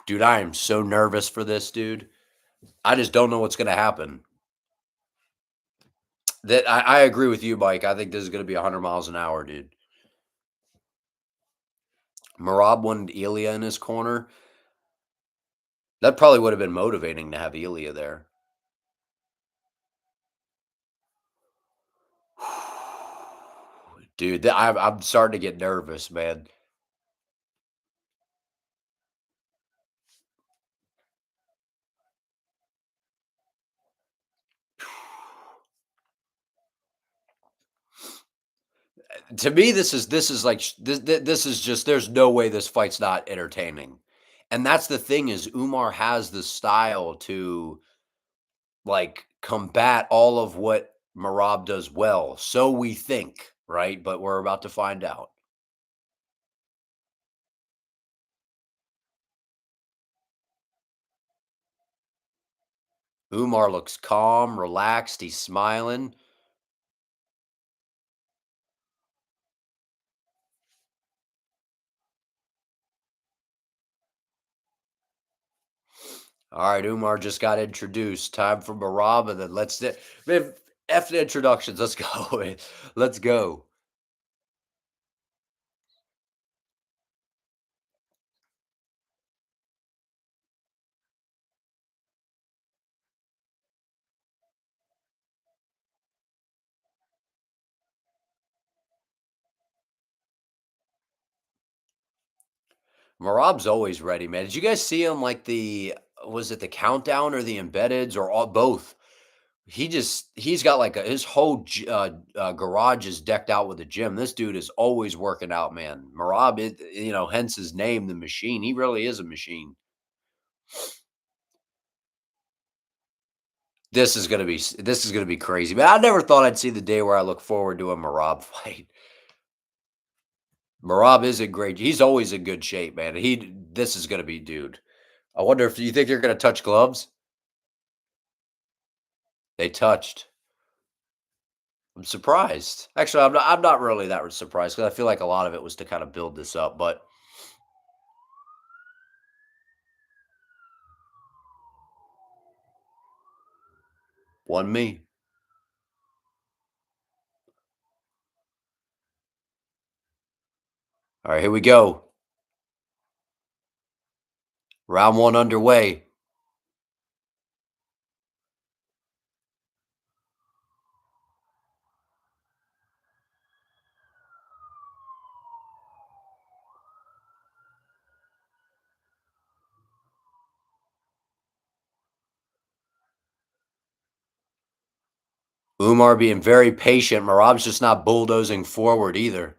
Dude, I am so nervous for this, dude. I just don't know what's gonna happen. That I agree with you, Mike. I think this is gonna be 100 miles an hour, dude. Merab wanted Ilya in his corner. That probably would have been motivating to have Ilya there. Dude, I'm starting to get nervous, man. To me, this is like this is just there's no way this fight's not entertaining. And that's the thing is Umar has the style to like combat all of what Marab does well. So we think, right? But we're about to find out. Umar looks calm, relaxed, he's smiling. All right, Umar just got introduced. Time for Marab, and then man, F the introductions. Let's go. Let's go. Marab's always ready, man. Did you guys see him like the was it the countdown or the embeds or all both? He's got like his whole garage is decked out with a gym. This dude is always working out, man. Marab, hence his name, the machine. He really is a machine. This is gonna be crazy, man. I never thought I'd see the day where I look forward to a Marab fight. Marab is in great. He's always in good shape, man. This is gonna be, dude. I wonder if you think they're gonna touch gloves. They touched. I'm surprised. Actually, I'm not really that surprised because I feel like a lot of it was to kind of build this up, but one me. All right, here we go. Round one underway. Umar being very patient. Marab's just not bulldozing forward either.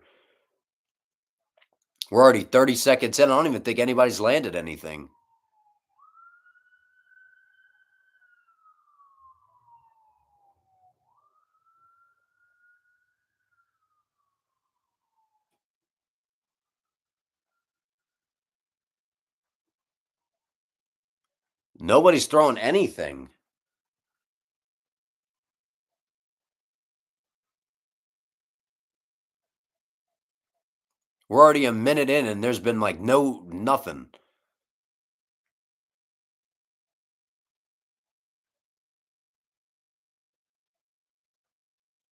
We're already 30 seconds in. I don't even think anybody's landed anything. Nobody's throwing anything. We're already a minute in, and there's been like nothing.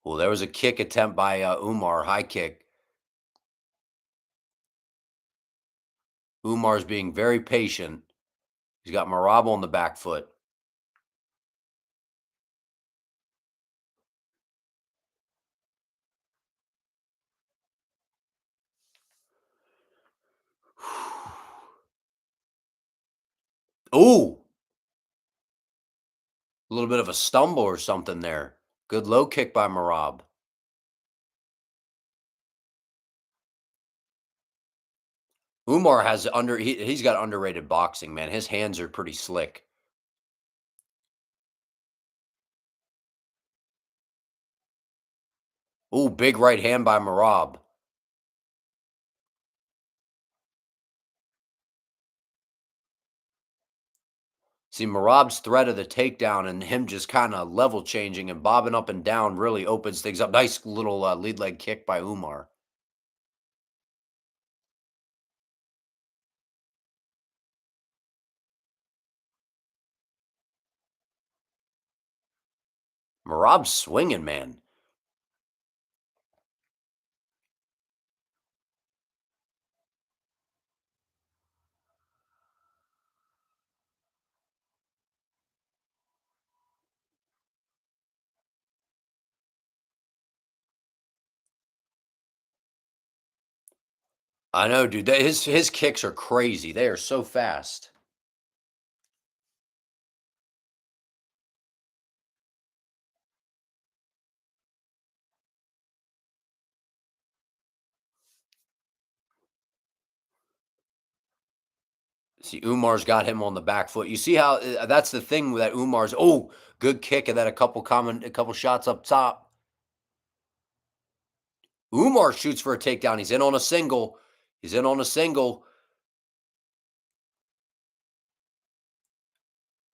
Well, there was a kick attempt by Umar, high kick. Umar's being very patient. He's got Merab on the back foot. Ooh, a little bit of a stumble or something there. Good low kick by Merab. Umar has he's got underrated boxing, man. His hands are pretty slick. Ooh, big right hand by Merab. See, Merab's threat of the takedown and him just kind of level changing and bobbing up and down really opens things up. Nice little lead leg kick by Umar. Merab's swinging, man. I know, dude. His kicks are crazy. They are so fast. See, Umar's got him on the back foot. You see how that's the thing that Umar's. Oh, good kick and then a couple shots up top. Umar shoots for a takedown. He's in on a single. He's in on a single.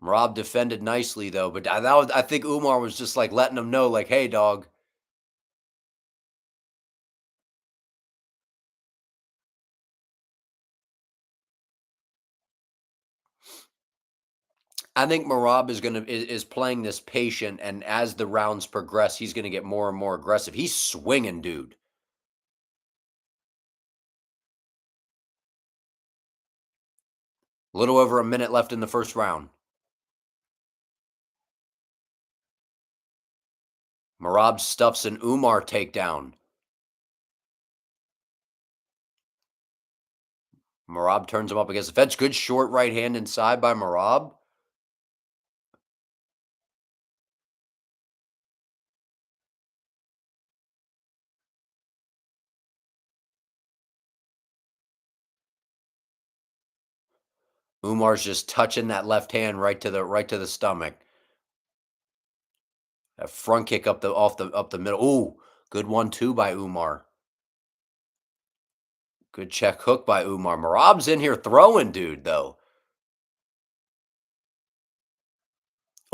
Merab defended nicely though, but I think Umar was just like letting him know, like, hey, dog. I think Merab is playing this patient, and as the rounds progress, he's gonna get more and more aggressive. He's swinging, dude. A little over a minute left in the first round. Merab stuffs an Umar takedown. Merab turns him up against the fence. Good short right hand inside by Merab. Umar's just touching that left hand right to the stomach. A front kick up the middle. Ooh, good 1-2 by Umar. Good check hook by Umar. Merab's in here throwing, dude, though.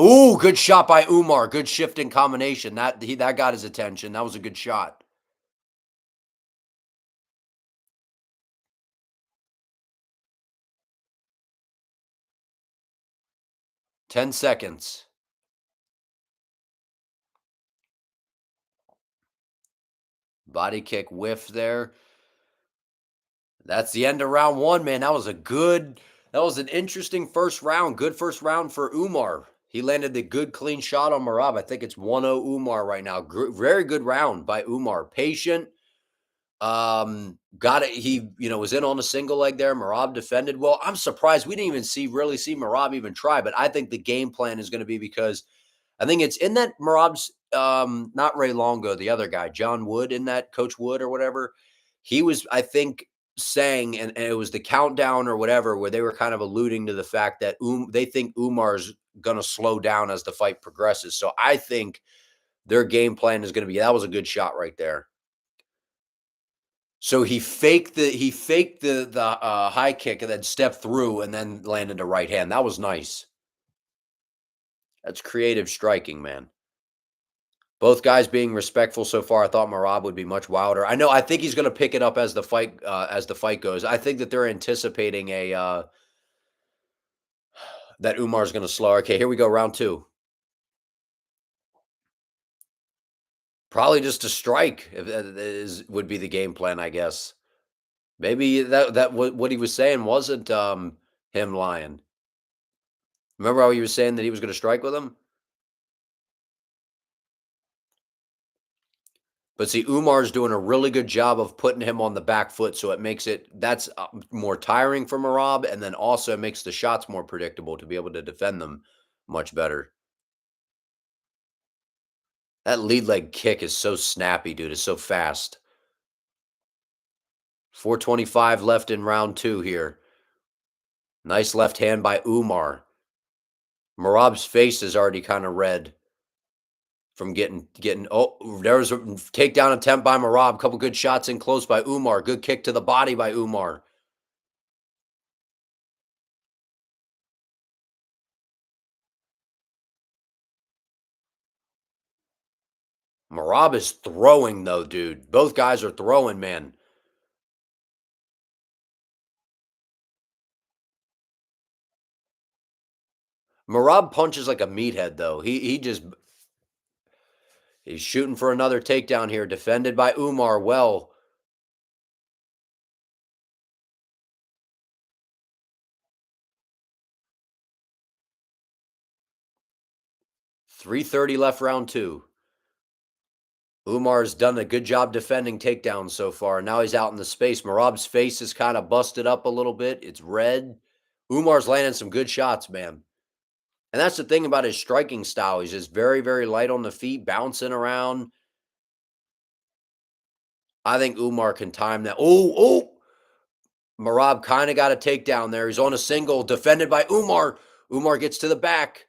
Ooh, good shot by Umar. Good shifting combination. That got his attention. That was a good shot. 10 seconds. Body kick whiff there. That's the end of round one, man. That was an interesting first round. Good first round for Umar. He landed the good clean shot on Merab. I think it's 1-0 Umar right now. Very good round by Umar. Patient. Got it. He, was in on a single leg there. Merab defended well. I'm surprised we didn't even really see Merab even try, but I think the game plan is going to be because I think it's in that Merab's not Ray Longo, the other guy, John Wood, in that Coach Wood or whatever. He was, I think, saying, and it was the countdown or whatever, where they were kind of alluding to the fact that they think Umar's gonna slow down as the fight progresses. So I think their game plan is gonna be that was a good shot right there. So he faked the high kick and then stepped through and then landed a right hand. That was nice. That's creative striking, man. Both guys being respectful so far. I thought Merab would be much wilder. I think he's going to pick it up as the fight goes. I think that they're anticipating a that Umar's going to slow. Okay, here we go, round two. Probably just to strike if that is would be the game plan, I guess. Maybe that what he was saying wasn't him lying. Remember how he was saying that he was going to strike with him? But see, Umar's doing a really good job of putting him on the back foot, so it makes it that's more tiring for Merab, and then also it makes the shots more predictable to be able to defend them much better. That lead leg kick is so snappy, dude. It's so fast. 4:25 left in round two here. Nice left hand by Umar. Merab's face is already kind of red from getting. Oh, there's a takedown attempt by Merab. Couple good shots in close by Umar. Good kick to the body by Umar. Merab is throwing though, dude. Both guys are throwing, man. Merab punches like a meathead though. He's shooting for another takedown here. Defended by Umar. Well, 3:30 left round two. Umar's done a good job defending takedowns so far. Now he's out in the space. Merab's face is kind of busted up a little bit. It's red. Umar's landing some good shots, man. And that's the thing about his striking style. He's just very, very light on the feet, bouncing around. I think Umar can time that. Oh. Merab kind of got a takedown there. He's on a single, defended by Umar. Umar gets to the back.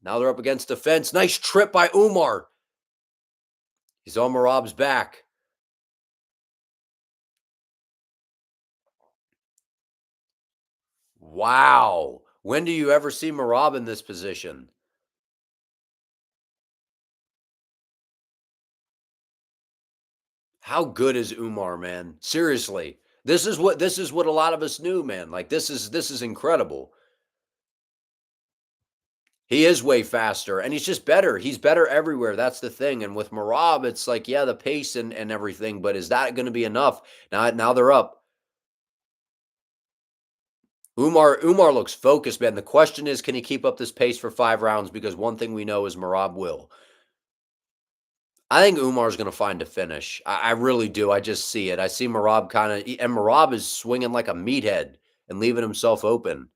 Now they're up against the fence. Nice trip by Umar. He's on Merab's back. Wow. When do you ever see Merab in this position? How good is Umar, man? Seriously. This is what a lot of us knew, man. Like this is incredible. He is way faster and he's just better. He's better everywhere. That's the thing. And with Merab, it's like, yeah, the pace and everything, but is that going to be enough? Now they're up. Umar looks focused, man. The question is, can he keep up this pace for 5 rounds? Because one thing we know is Merab will. I think Umar's going to find a finish. I really do. I just see it. I see Merab and Merab is swinging like a meathead and leaving himself open.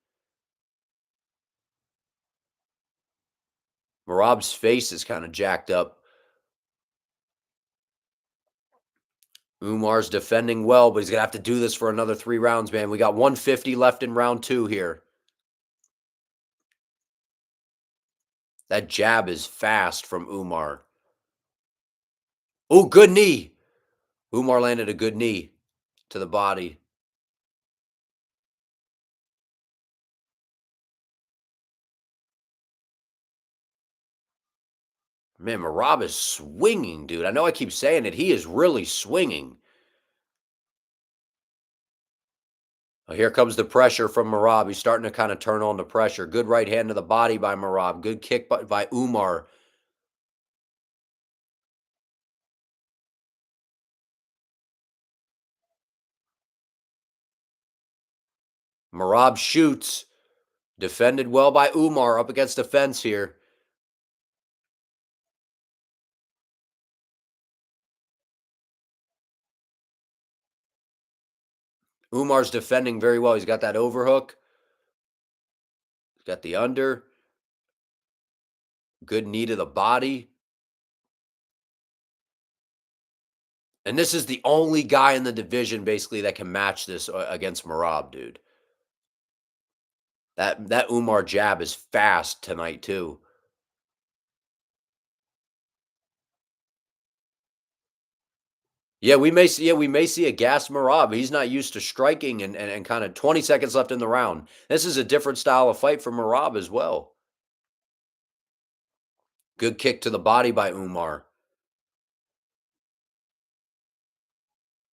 Merab's face is kind of jacked up. Umar's defending well, but he's going to have to do this for another 3 rounds, man. We got 150 left in round two here. That jab is fast from Umar. Oh, good knee. Umar landed a good knee to the body. Man, Merab is swinging, dude. I know I keep saying it. He is really swinging. Oh, here comes the pressure from Merab. He's starting to kind of turn on the pressure. Good right hand to the body by Merab. Good kick by Umar. Merab shoots. Defended well by Umar up against the fence here. Umar's defending very well. He's got that overhook. He's got the under. Good knee to the body. And this is the only guy in the division basically that can match this against Merab, dude. That Umar jab is fast tonight too. Yeah, we may see a gas Merab. He's not used to striking and kind of 20 seconds left in the round. This is a different style of fight for Merab as well. Good kick to the body by Umar.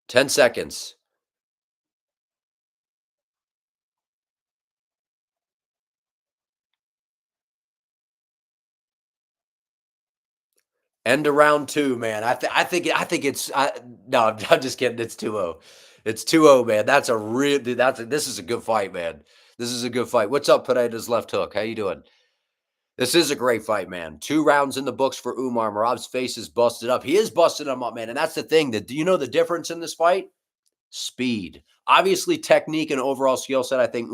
10 seconds. End of round 2, man. I think it's no, I'm just kidding. It's 2-0. It's 2-0, man. This is a good fight, man. This is a good fight. What's up, Pineda's left hook? How you doing? This is a great fight, man. 2 rounds in the books for Umar. Merab's face is busted up. He is busting him up, man. And that's the thing. Do you know the difference in this fight? Speed. Obviously, technique and overall skill set. I think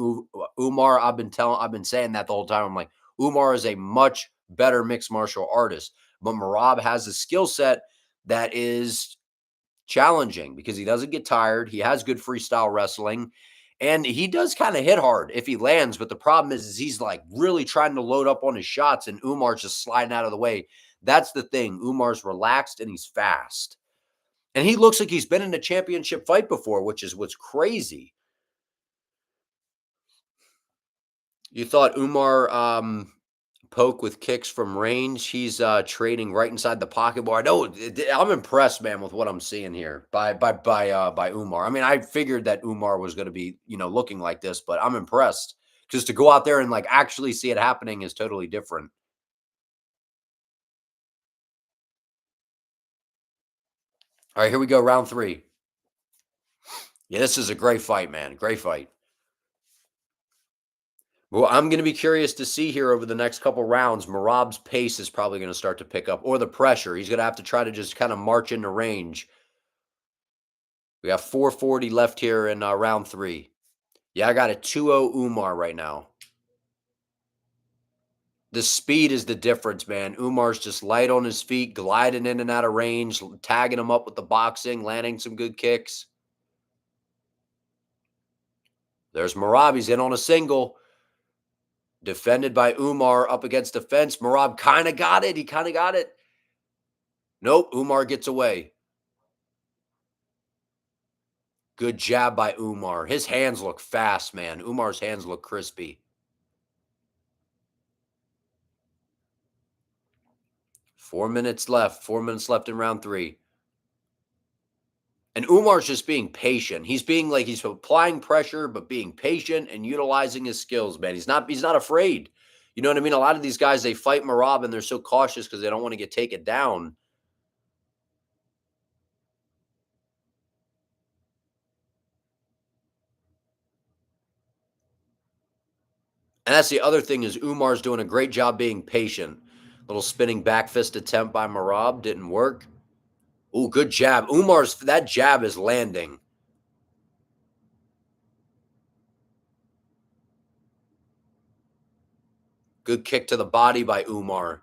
Umar, I've been saying that the whole time. I'm like, Umar is a much better mixed martial artist. But Merab has a skill set that is challenging because he doesn't get tired. He has good freestyle wrestling. And he does kind of hit hard if he lands. But the problem is he's like really trying to load up on his shots, and Umar's just sliding out of the way. That's the thing. Umar's relaxed and he's fast. And he looks like he's been in a championship fight before, which is what's crazy. You thought Umar poke with kicks from range. He's trading right inside the pocket. Boy, I know I'm impressed, man, with what I'm seeing here by Umar. I mean, I figured that Umar was going to be, looking like this, but I'm impressed because to go out there and like actually see it happening is totally different. All right, here we go, round 3. Yeah, this is a great fight, man. Great fight. Well, I'm going to be curious to see here over the next couple rounds. Merab's pace is probably going to start to pick up, or the pressure. He's going to have to try to just kind of march into range. We got 4:40 left here in round 3. Yeah, I got a 2-0 Umar right now. The speed is the difference, man. Umar's just light on his feet, gliding in and out of range, tagging him up with the boxing, landing some good kicks. There's Merab. He's in on a single. Defended by Umar up against the fence. Merab kind of got it. He kind of got it. Nope, Umar gets away. Good jab by Umar. His hands look fast, man. Umar's hands look crispy. 4 minutes left. 4 minutes left in round 3. And Umar's just being patient. He's applying pressure, but being patient and utilizing his skills, man. He's not afraid. You know what I mean? A lot of these guys, they fight Merab and they're so cautious because they don't want to get taken down. And that's the other thing is Umar's doing a great job being patient. Little spinning back fist attempt by Merab didn't work. Oh, good jab. That jab is landing. Good kick to the body by Umar.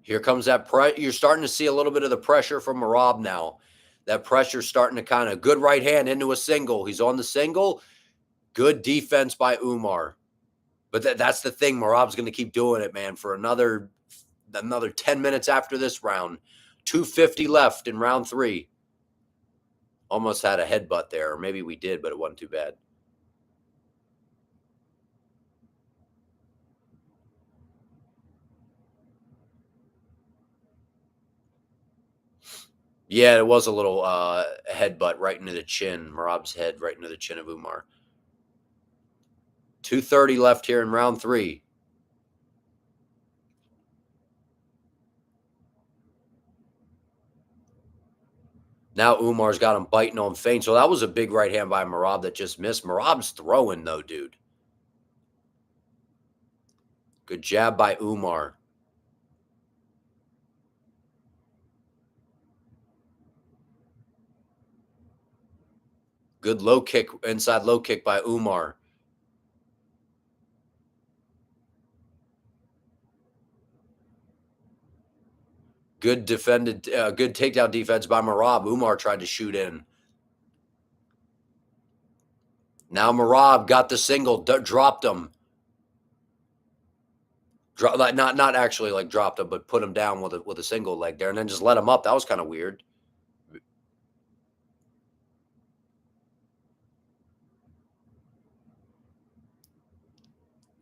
Here comes that you're starting to see a little bit of the pressure from Merab now. That pressure's starting to kind of good right hand into a single. He's on the single. Good defense by Umar. But that's the thing. Merab's going to keep doing it, man, for another 10 minutes after this round. 2:50 left in round 3. Almost had a headbutt there. Or maybe we did, but it wasn't too bad. Yeah, it was a little headbutt right into the chin. Merab's head right into the chin of Umar. 2:30 left here in round 3. Now Umar's got him biting on feint. So that was a big right hand by Merab that just missed. Merab's throwing, though, dude. Good jab by Umar. Good low kick, inside low kick by Umar. Good takedown defense by Merab. Umar tried to shoot in. Now Merab got the single, dropped him. Not actually like dropped him, but put him down with a single leg there, and then just let him up. That was kind of weird.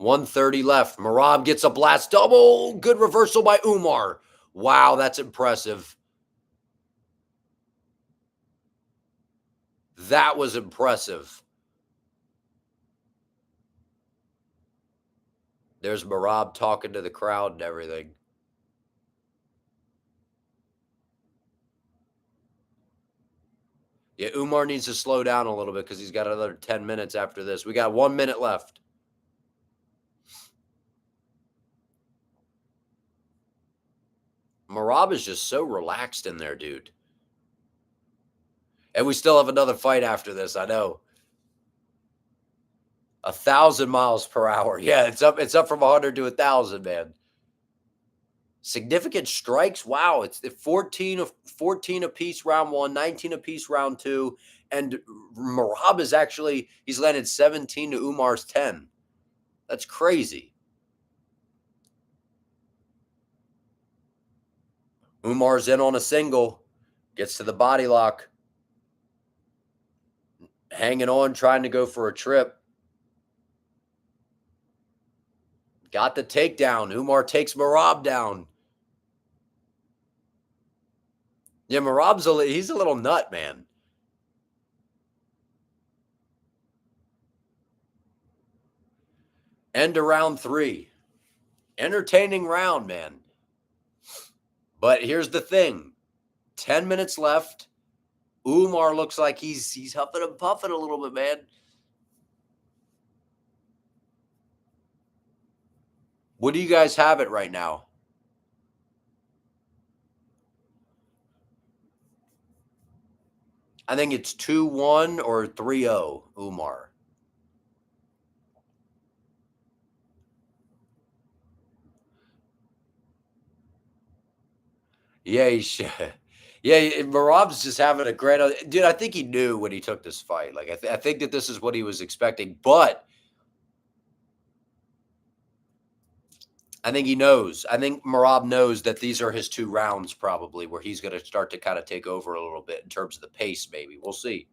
1:30 left. Merab gets a blast double. Good reversal by Umar. Wow, that's impressive. That was impressive. There's Merab talking to the crowd and everything. Yeah, Umar needs to slow down a little bit because he's got another 10 minutes after this. We got 1 minute left. Merab is just so relaxed in there, dude. And we still have another fight after this, I know. 1,000 miles per hour. Yeah, it's up from 100 to 1,000, man. Significant strikes. Wow, it's 14 apiece round 1, 19 apiece round 2, and Merab is actually he's landed 17 to Umar's 10. That's crazy. Umar's in on a single, gets to the body lock, hanging on, trying to go for a trip. Got the takedown. Umar takes Merab down. Yeah, Merab's he's a little nut, man. End of round 3. Entertaining round, man. But here's the thing. 10 minutes left. Umar looks like he's huffing and puffing a little bit, man. What do you guys have it right now? I think it's 2-1 or 3-0, Umar. Yeah, he should. Yeah, Merab's just having a great dude. I think he knew when he took this fight. Like I think that this is what he was expecting, but I think he knows. I think Merab knows that these are his 2 rounds probably where he's going to start to kind of take over a little bit in terms of the pace. Maybe we'll see.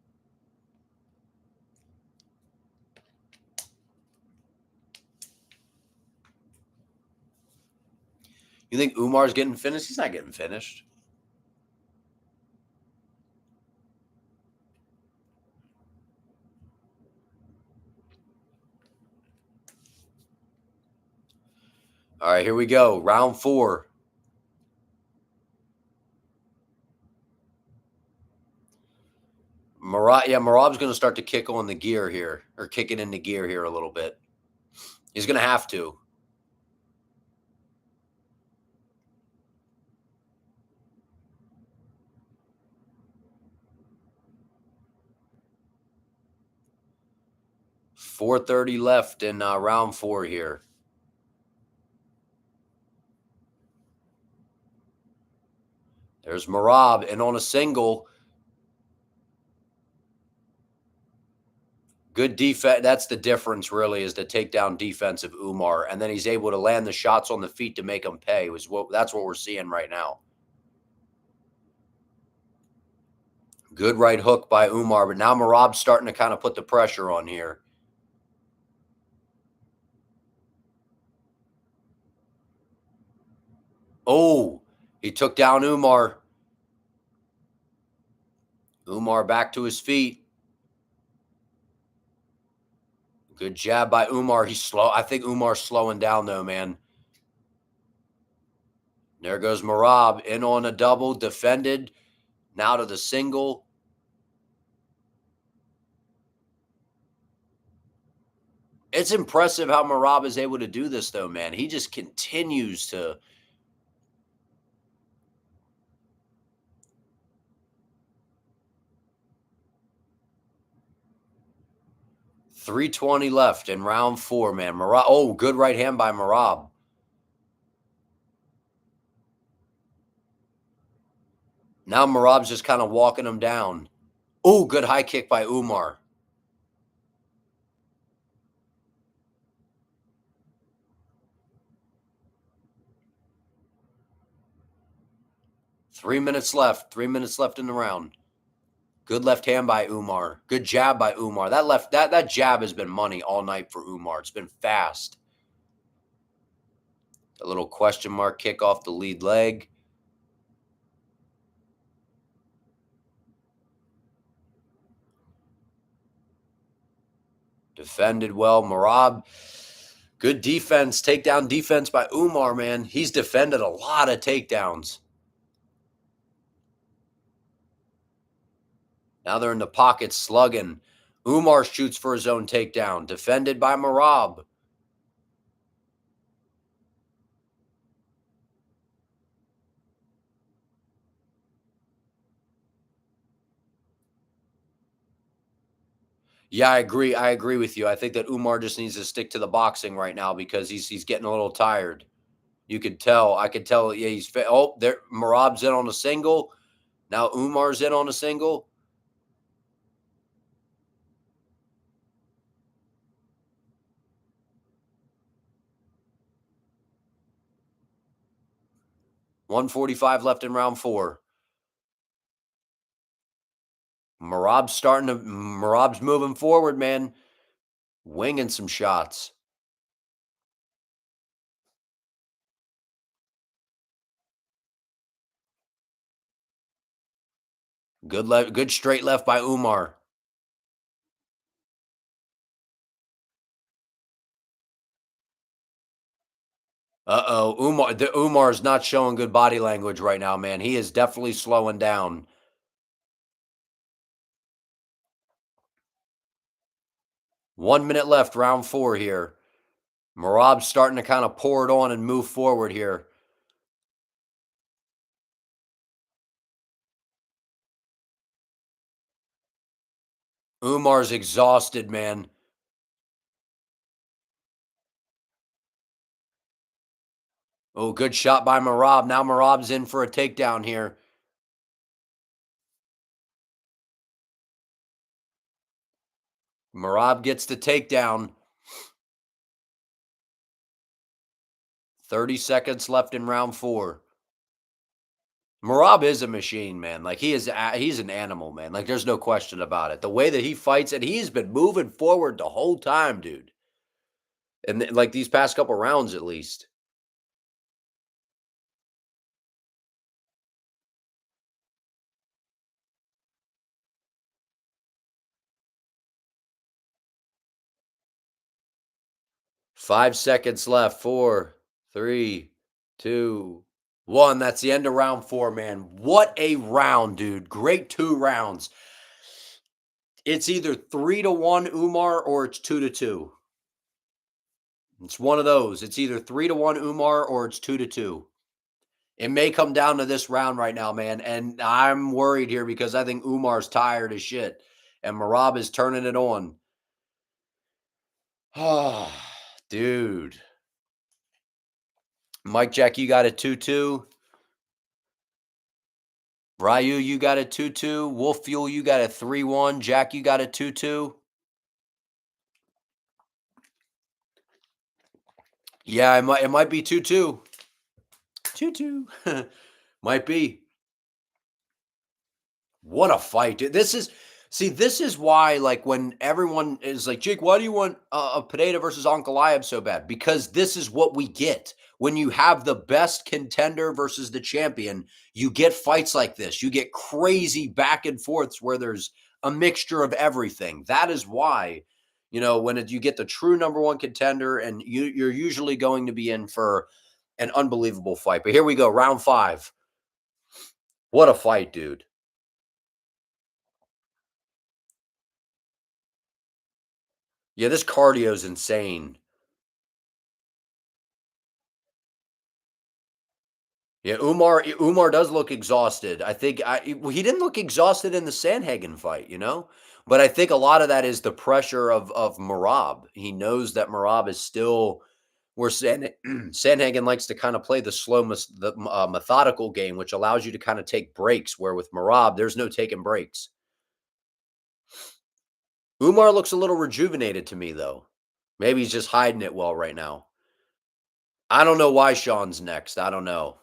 You think Umar's getting finished? He's not getting finished. All right, here we go. Round 4. Merab's going to start to kick on the gear here, or kick it into gear here a little bit. He's going to have to. .430 left in round 4 here. There's Merab, and on a single. Good defense. That's the difference, really, is the takedown defense of Umar, and then he's able to land the shots on the feet to make them pay. That's what we're seeing right now. Good right hook by Umar, but now Merab's starting to kind of put the pressure on here. Oh, he took down Umar. Umar back to his feet. Good jab by Umar. He's slow. I think Umar's slowing down, though, man. There goes Merab in on a double, defended. Now to the single. It's impressive how Merab is able to do this, though, man. He just continues to. .320 left in round 4, man. Merab. Oh, good right hand by Merab. Now Merab's just kind of walking him down. Oh, good high kick by Umar. Three minutes left in the round. Good left hand by Umar. Good jab by Umar. That jab has been money all night for Umar. It's been fast. A little question mark kick off the lead leg. Defended well. Merab, good defense. Takedown defense by Umar, man. He's defended a lot of takedowns. Now they're in the pocket slugging. Umar shoots for his own takedown. Defended by Merab. Yeah, I agree. I agree with you. I think that Umar just needs to stick to the boxing right now because he's getting a little tired. You could tell. I could tell. Yeah, oh, there. Merab's in on a single. Now Umar's in on a single. .145 left in round 4. Merab's moving forward, man. Winging some shots. Good straight left by Umar. Uh-oh. Umar's not showing good body language right now, man. He is definitely slowing down. 1 minute left, round 4 here. Merab's starting to kind of pour it on and move forward here. Umar's exhausted, man. Oh, good shot by Merab. Now Merab's in for a takedown here. Merab gets the takedown. 30 seconds left in round 4. Merab is a machine, man. Like he's an animal, man. Like there's no question about it. The way that he fights, and he's been moving forward the whole time, dude. And like these past couple rounds, at least. 5 seconds left. 4, 3, 2, 1. That's the end of round 4, man. What a round, dude. Great 2 rounds. It's either 3-1 Umar or it's 2-2. It's one of those. It's either 3-1 Umar or it's 2-2. It may come down to this round right now, man. And I'm worried here because I think Umar's tired as shit. And Merab is turning it on. Oh, dude. Mike Jack, you got a 2-2. Ryu, you got a 2-2. Wolf Fuel, you got a 3-1. Jack, you got a 2-2. Yeah, it might be 2-2. 2-2. Might be. What a fight, dude. This is why, like, when everyone is like, Jake, why do you want a Pineda versus Ankalaev so bad? Because this is what we get. When you have the best contender versus the champion, you get fights like this. You get crazy back and forths where there's a mixture of everything. That is why, when you get the true number 1 contender, and you're usually going to be in for an unbelievable fight. But here we go, round 5. What a fight, dude. Yeah, this cardio is insane. Yeah, Umar does look exhausted. I think he didn't look exhausted in the Sandhagen fight, but I think a lot of that is the pressure of Merab. He knows that Merab is still where Sandhagen likes to kind of play the slow, methodical game, which allows you to kind of take breaks. Where with Merab, there's no taking breaks. Umar looks a little rejuvenated to me, though. Maybe he's just hiding it well right now. I don't know why Sean's next. I don't know.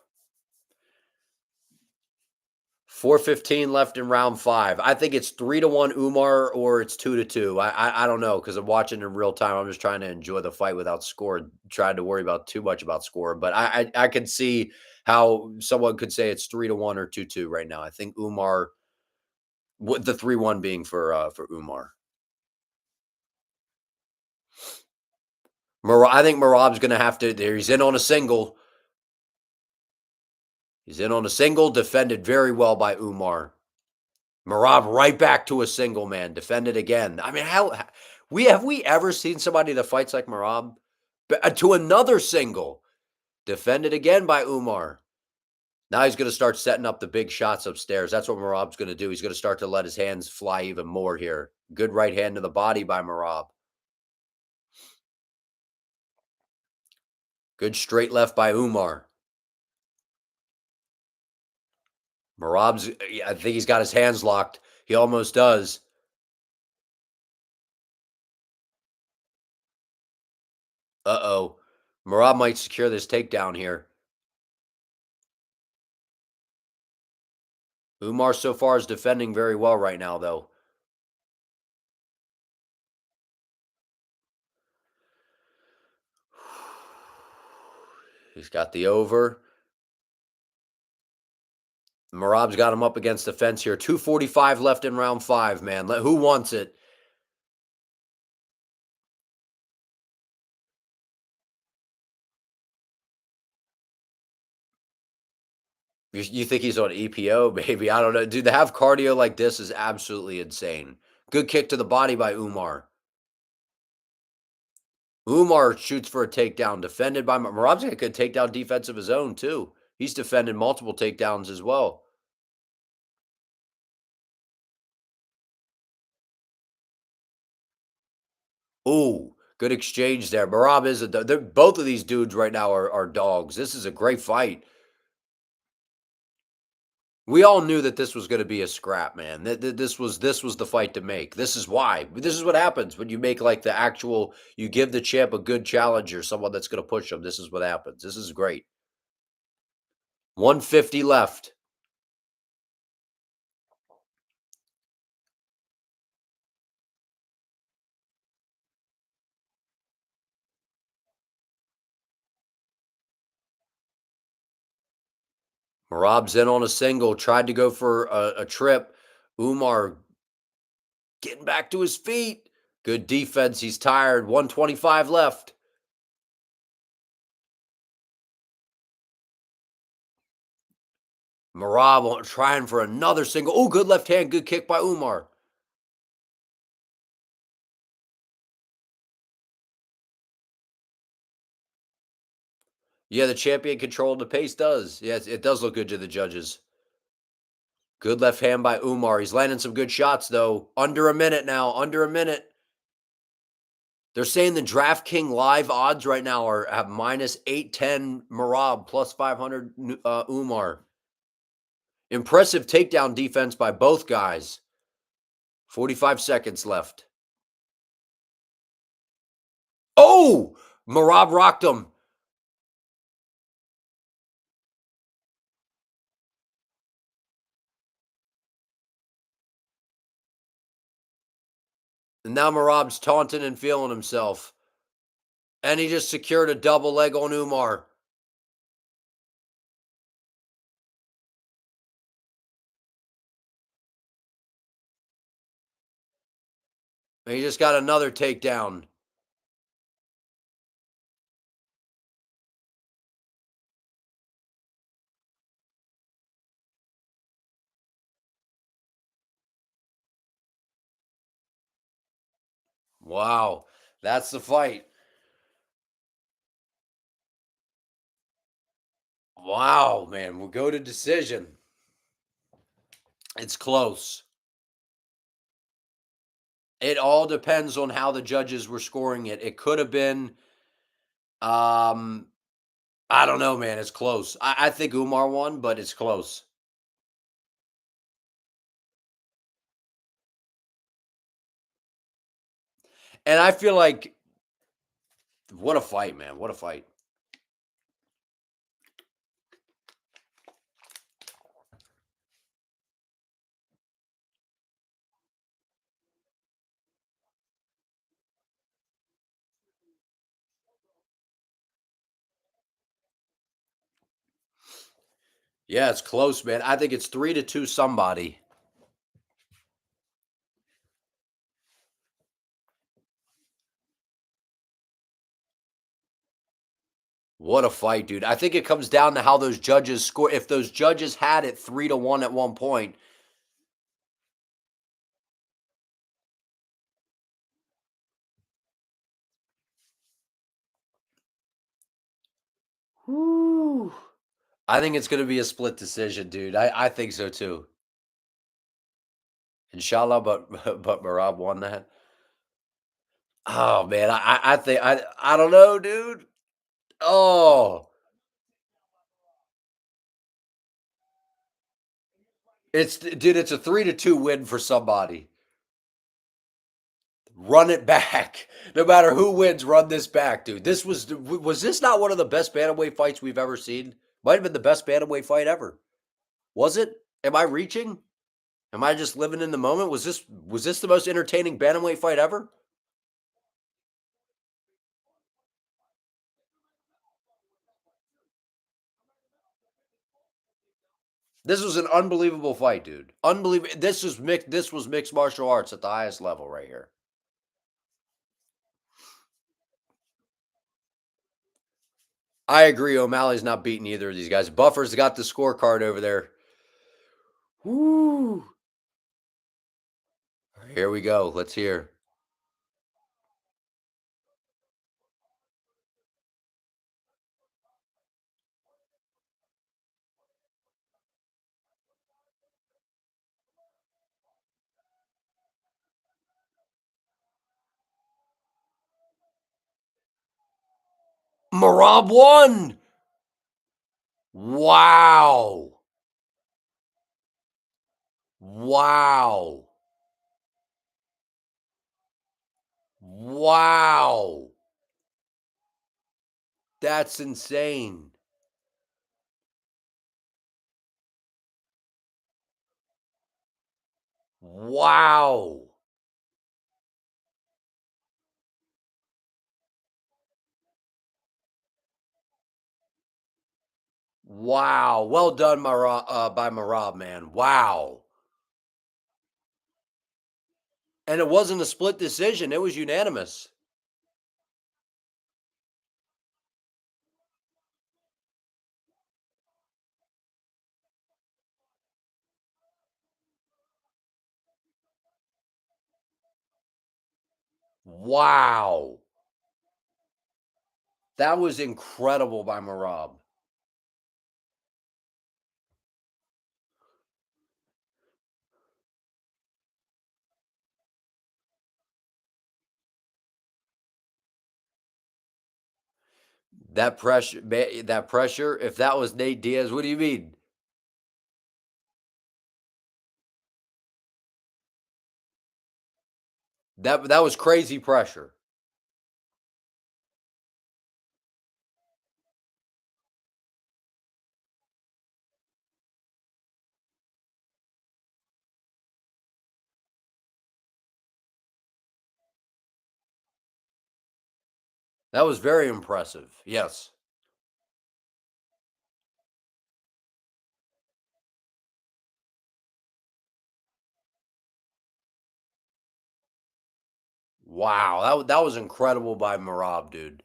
4:15 left in round 5. I think it's 3-1 Umar or it's 2-2. I don't know because I'm watching in real time. I'm just trying to enjoy the fight without score, trying to worry about too much about score. But I can see how someone could say it's 3-1 or 2-2 right now. I think Umar, with the 3-1 being for Umar. I think Merab's going to have to. There, he's in on a single. He's in on a single, defended very well by Umar. Merab right back to a single, man. Defended again. I mean, how we ever seen somebody that fights like Merab? To another single. Defended again by Umar. Now he's going to start setting up the big shots upstairs. That's what Merab's going to do. He's going to start to let his hands fly even more here. Good right hand to the body by Merab. Good straight left by Umar. Merab's, I think he's got his hands locked. He almost does. Uh-oh. Merab might secure this takedown here. Umar so far is defending very well right now, though. He's got the over. Merab's got him up against the fence here. 2:45 left in round 5, man. Who wants it? You think he's on EPO, baby? I don't know. Dude, to have cardio like this is absolutely insane. Good kick to the body by Umar. Umar shoots for a takedown, defended by Merab's got a good takedown defense of his own, too. He's defended multiple takedowns as well. Ooh, good exchange there. Merab is both of these dudes right now are dogs. This is a great fight. We all knew that this was going to be a scrap, man. This was the fight to make. This is why. This is what happens when you make like the actual. You give the champ a good challenger, someone that's going to push him. This is what happens. This is great. 150 left. Merab's in on a single. Tried to go for a trip. Umar getting back to his feet. Good defense. He's tired. 125 left. Merab trying for another single. Oh, good left hand. Good kick by Umar. Yeah, the champion control of the pace does. Yes, it does look good to the judges. Good left hand by Umar. He's landing some good shots, though. Under a minute now. Under a minute. They're saying the DraftKings live odds right now have minus 810 Merab, plus 500 Umar. Impressive takedown defense by both guys. 45 seconds left. Oh! Merab rocked him. And now Merab's taunting and feeling himself. And he just secured a double leg on Umar. And he just got another takedown. Wow. That's the fight. Wow, man. We'll go to decision. It's close. It all depends on how the judges were scoring it. It could have been, um, I don't know, man. It's close. I think Umar won, but it's close. And I feel like, what a fight, man. What a fight. Yeah, it's close, man. I think it's 3-2 somebody. What a fight, dude. I think it comes down to how those judges score. If those judges had it 3-1 at one point. Whew. I think it's gonna be a split decision, dude. I think so too. Inshallah, but but Merab won that. Oh man, I think I don't know, dude. Oh, it's a 3-2 win for somebody. Run it back. No matter who wins, run this back, dude. Was this not one of the best bantamweight fights we've ever seen? Might have been the best bantamweight fight ever. Was it? Am I reaching? Am I just living in the moment? Was this the most entertaining bantamweight fight ever? This was an unbelievable fight, dude. Unbelievable. This was mixed martial arts at the highest level right here. I agree. O'Malley's not beating either of these guys. Buffer's got the scorecard over there. Woo! Here we go. Let's hear. Merab won. Wow. Wow. Wow. That's insane. Wow. Wow. Well done, by Merab, man. Wow. And it wasn't a split decision. It was unanimous. Wow. That was incredible by Merab. That pressure, if that was Nate Diaz, what do you mean? That was crazy pressure. That was very impressive. Yes. Wow. That was incredible by Merab, dude.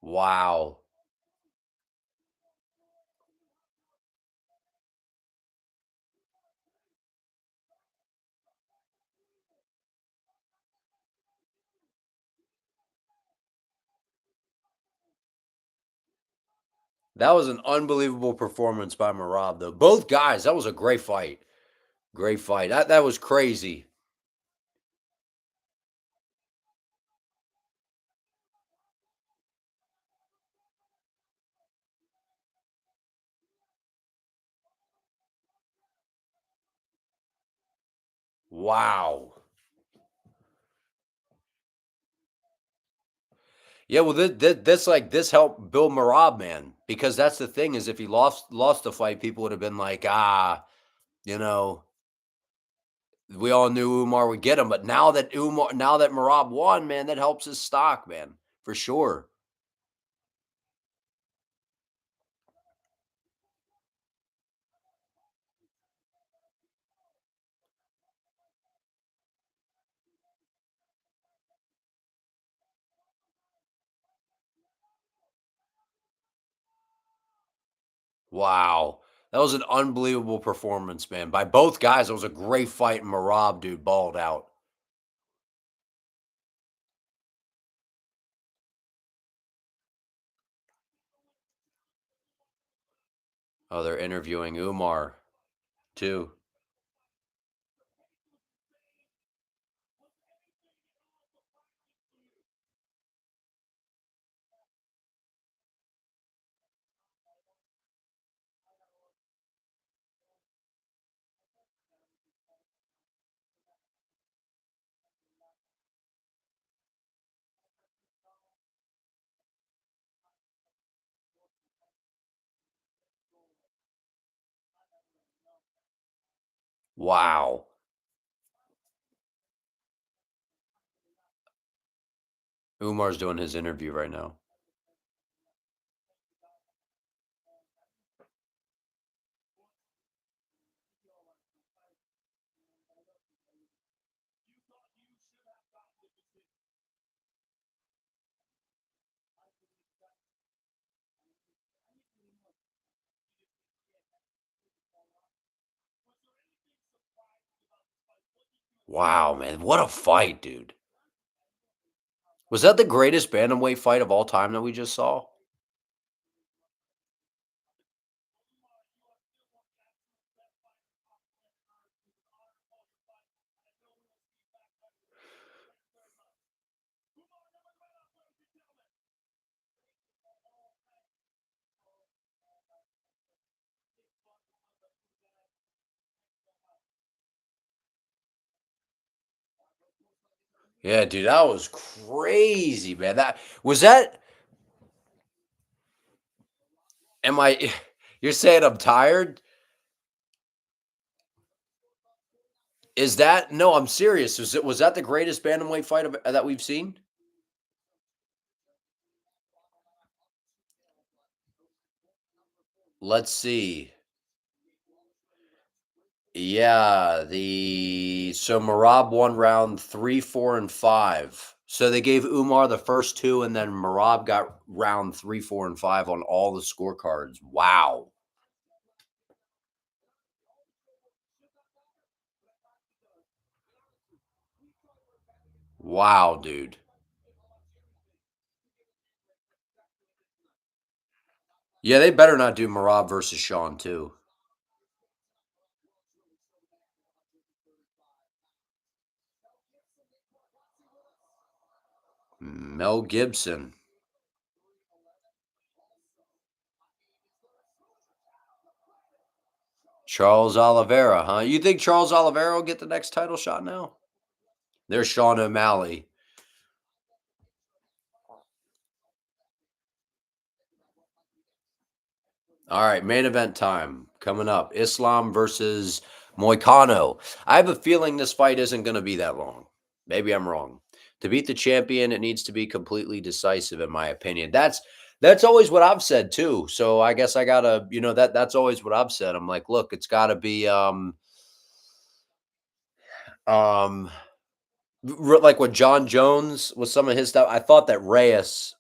Wow. That was an unbelievable performance by Merab, though. Both guys, that was a great fight. Great fight. That was crazy. Wow. Yeah, well, this helped build Merab, man, because that's the thing is if he lost the fight, people would have been like, ah, You know, we all knew Umar would get him, but now that Merab won, man, that helps his stock, man, for sure. Wow. That was an unbelievable performance, man, by both guys. It was a great fight, and Merab, dude, balled out. Oh, they're interviewing Umar too. Wow. Umar's doing his interview right now. Wow, man. What a fight, dude. Was that the greatest bantamweight fight of all time that we just saw? Yeah, dude, that was crazy, man. That was that am I you're saying I'm tired? Is that no, I'm serious. Was that the greatest bantamweight fight that we've seen? Let's see. Yeah, the so Marab won round 3, 4, and 5. So they gave Umar the first 2, and then Marab got round 3, 4, and 5 on all the scorecards. Wow. Wow, dude. Yeah, they better not do Marab versus Sean too. Mel Gibson. Charles Oliveira, huh? You think Charles Oliveira will get the next title shot now? There's Sean O'Malley. All right, main event time coming up. Islam versus Moicano. I have a feeling this fight isn't going to be that long. Maybe I'm wrong. To beat the champion, it needs to be completely decisive, in my opinion. That's always what I've said too. So I guess I gotta, that's always what I've said. I'm like, look, it's got to be, um, like with John Jones with some of his stuff. I thought that Reyes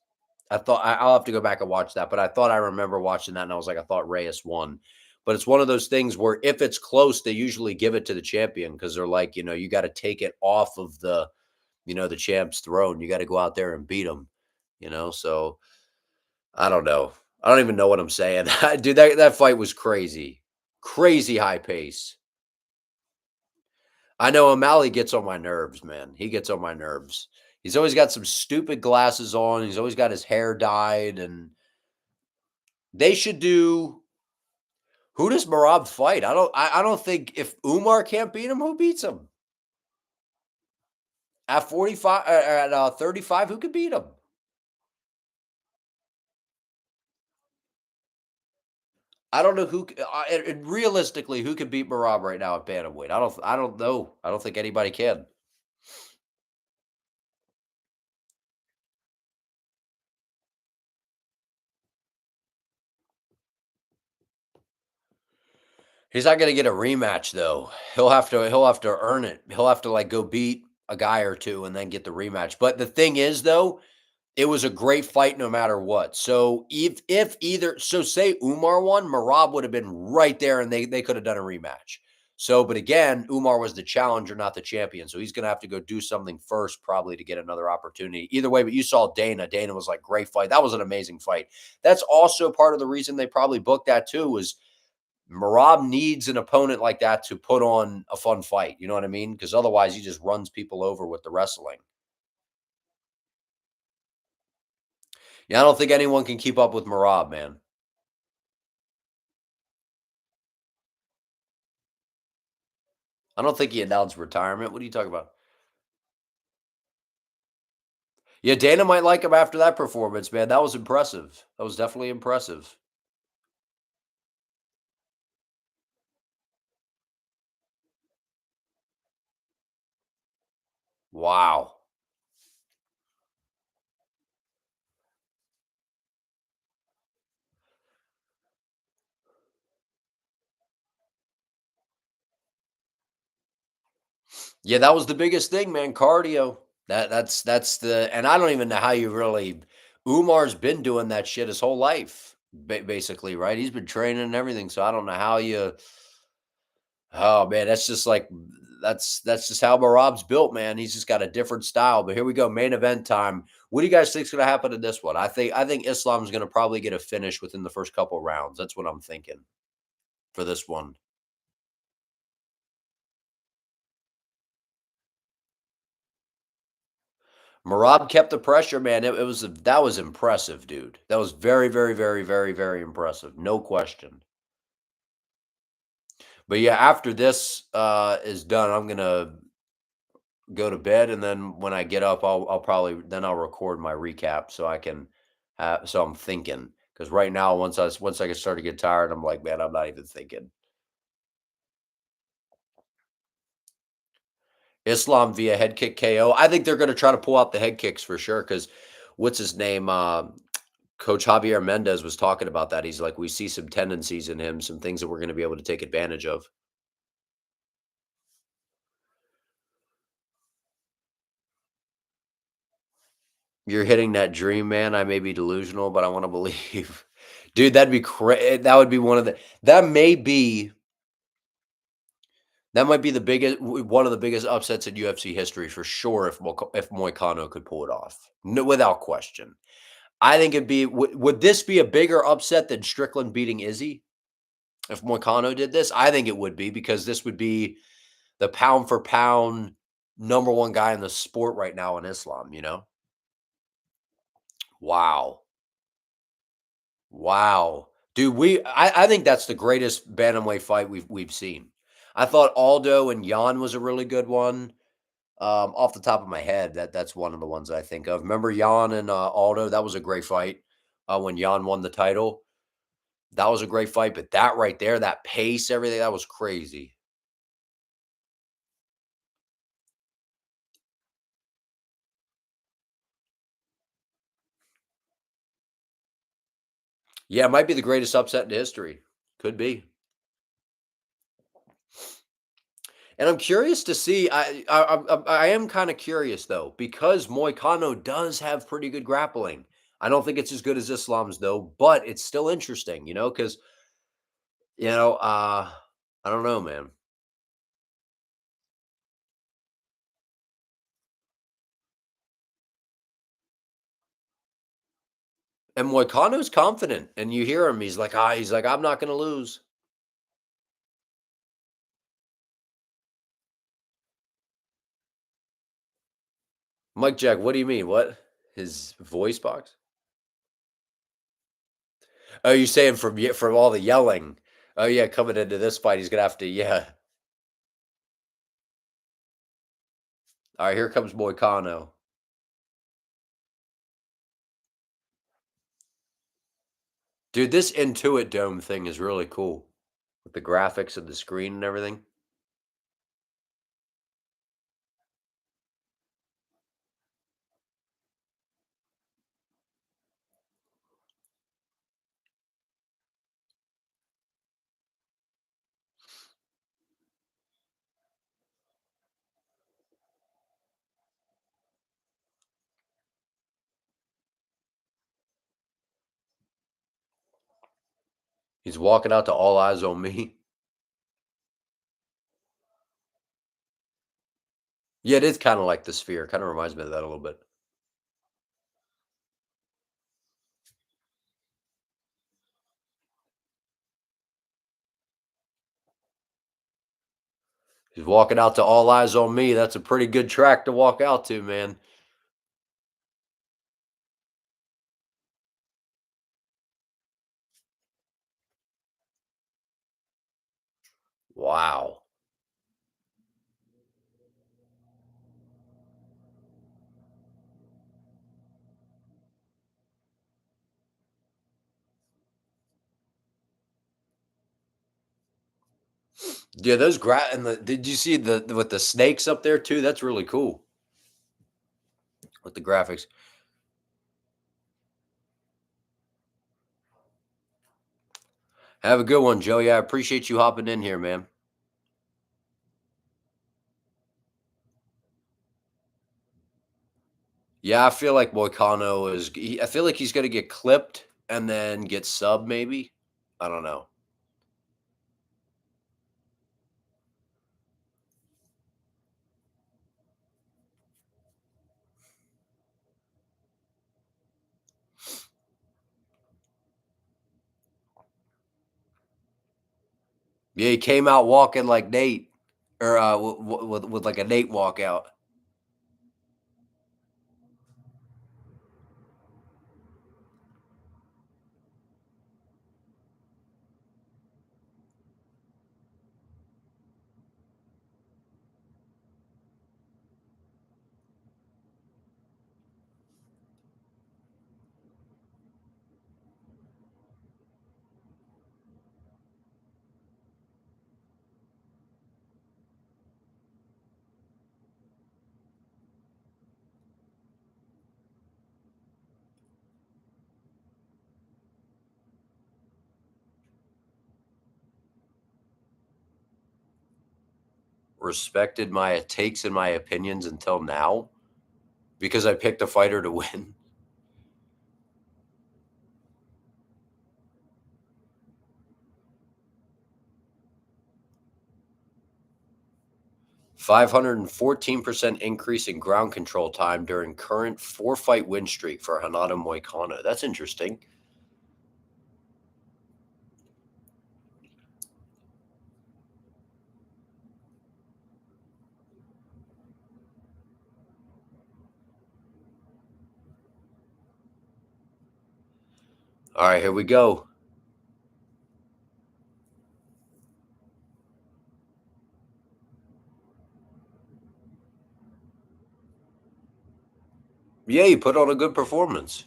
I'll have to go back and watch that, but I thought I remember watching that, and I was like, I thought Reyes won. But it's one of those things where if it's close, they usually give it to the champion because they're like, you got to take it off of the champ's throne. You got to go out there and beat him. So I don't know. I don't even know what I'm saying. Dude, that fight was crazy. Crazy high pace. I know O'Malley gets on my nerves, man. He gets on my nerves. He's always got some stupid glasses on. He's always got his hair dyed, and they should do. Who does Merab fight? I don't think if Umar can't beat him, who beats him? At 45 at 35, who could beat him? I don't know who and realistically, who could beat Merab right now at bantamweight? I don't know. I don't think anybody can. He's not gonna get a rematch though. He'll have to earn it. He'll have to like go beat a guy or two and then get the rematch. But the thing is though, it was a great fight no matter what. So if either so say Umar won, Merab would have been right there and they could have done a rematch. So, but again, Umar was the challenger, not the champion. So he's gonna have to go do something first, probably to get another opportunity. Either way, but you saw Dana. Dana was like, great fight. That was an amazing fight. That's also part of the reason they probably booked that too, was Merab needs an opponent like that to put on a fun fight. You know what I mean? Because otherwise he just runs people over with the wrestling. Yeah, I don't think anyone can keep up with Merab, man. I don't think he announced retirement. What are you talking about? Yeah, Dana might like him after that performance, man. That was impressive. That was definitely impressive. Wow. Yeah, that was the biggest thing, man. Cardio. That's the and I don't even know how you really Umar's been doing that shit his whole life, basically, right? He's been training and everything. So I don't know how you oh man, that's just like that's just how Marab's built, man. He's just got a different style. But here we go, main event time. What do you guys think's going to happen in this one? I think Islam's going to probably get a finish within the first couple rounds. That's what I'm thinking for this one. Merab kept the pressure, man. It was that was impressive, dude. That was very, very, very, very, very impressive. No question. But yeah, after this is done, I'm gonna go to bed, and then when I get up, I'll probably then I'll record my recap so I can so I'm thinking, because right now once I get start to get tired, I'm like, man, I'm not even thinking. Islam via head kick KO. I think they're going to try to pull out the head kicks for sure. Because what's his name? Coach Javier Mendez was talking about that. He's like, we see some tendencies in him, some things that we're going to be able to take advantage of. You're hitting that dream, man. I may be delusional, but I want to believe. Dude, that'd be that would be one of the that may be that might be the biggest one of the biggest upsets in UFC history for sure if Moicano could pull it off. No, without question. I think it'd be would this be a bigger upset than Strickland beating Izzy if Moicano did this? I think it would be, because this would be the pound for pound number one guy in the sport right now in Islam, you know? Wow. Wow. Dude, I think that's the greatest bantamweight fight we've seen. I thought Aldo and Jan was a really good one. Off the top of my head, that's one of the ones I think of. Remember Jan and Aldo? That was a great fight. When Jan won the title, that was a great fight. But that right there, that pace, everything, that was crazy. Yeah, it might be the greatest upset in history. Could be. And I'm curious to see. I am kind of curious though, because Moicano does have pretty good grappling. I don't think it's as good as Islam's though, but it's still interesting, because I don't know, man. And Moicano's confident, and you hear him. He's like, I'm not going to lose. Mike Jack, what do you mean? What his voice box? Oh, you saying from all the yelling? Oh yeah, coming into this fight, he's gonna have to. Yeah. All right, here comes Moicano. Dude, this Intuit Dome thing is really cool with the graphics of the screen and everything. He's walking out to All Eyes on Me. Yeah, it is kinda like the Sphere, kinda reminds me of that a little bit. He's walking out to All Eyes on Me, that's a pretty good track to walk out to, man. Wow. Yeah, those and did you see the with the snakes up there too? That's really cool with the graphics. Have a good one, Joey. I appreciate you hopping in here, man. Yeah, I feel like Moicano I feel like he's gonna get clipped and then get sub maybe. I don't know. Yeah, he came out walking like Nate, or with like a Nate walkout. Respected my takes and my opinions until now because I picked a fighter to win. 514% increase in ground control time during current four-fight win streak for Renato Moicano. That's interesting. All right, here we go. Yeah, you put on a good performance.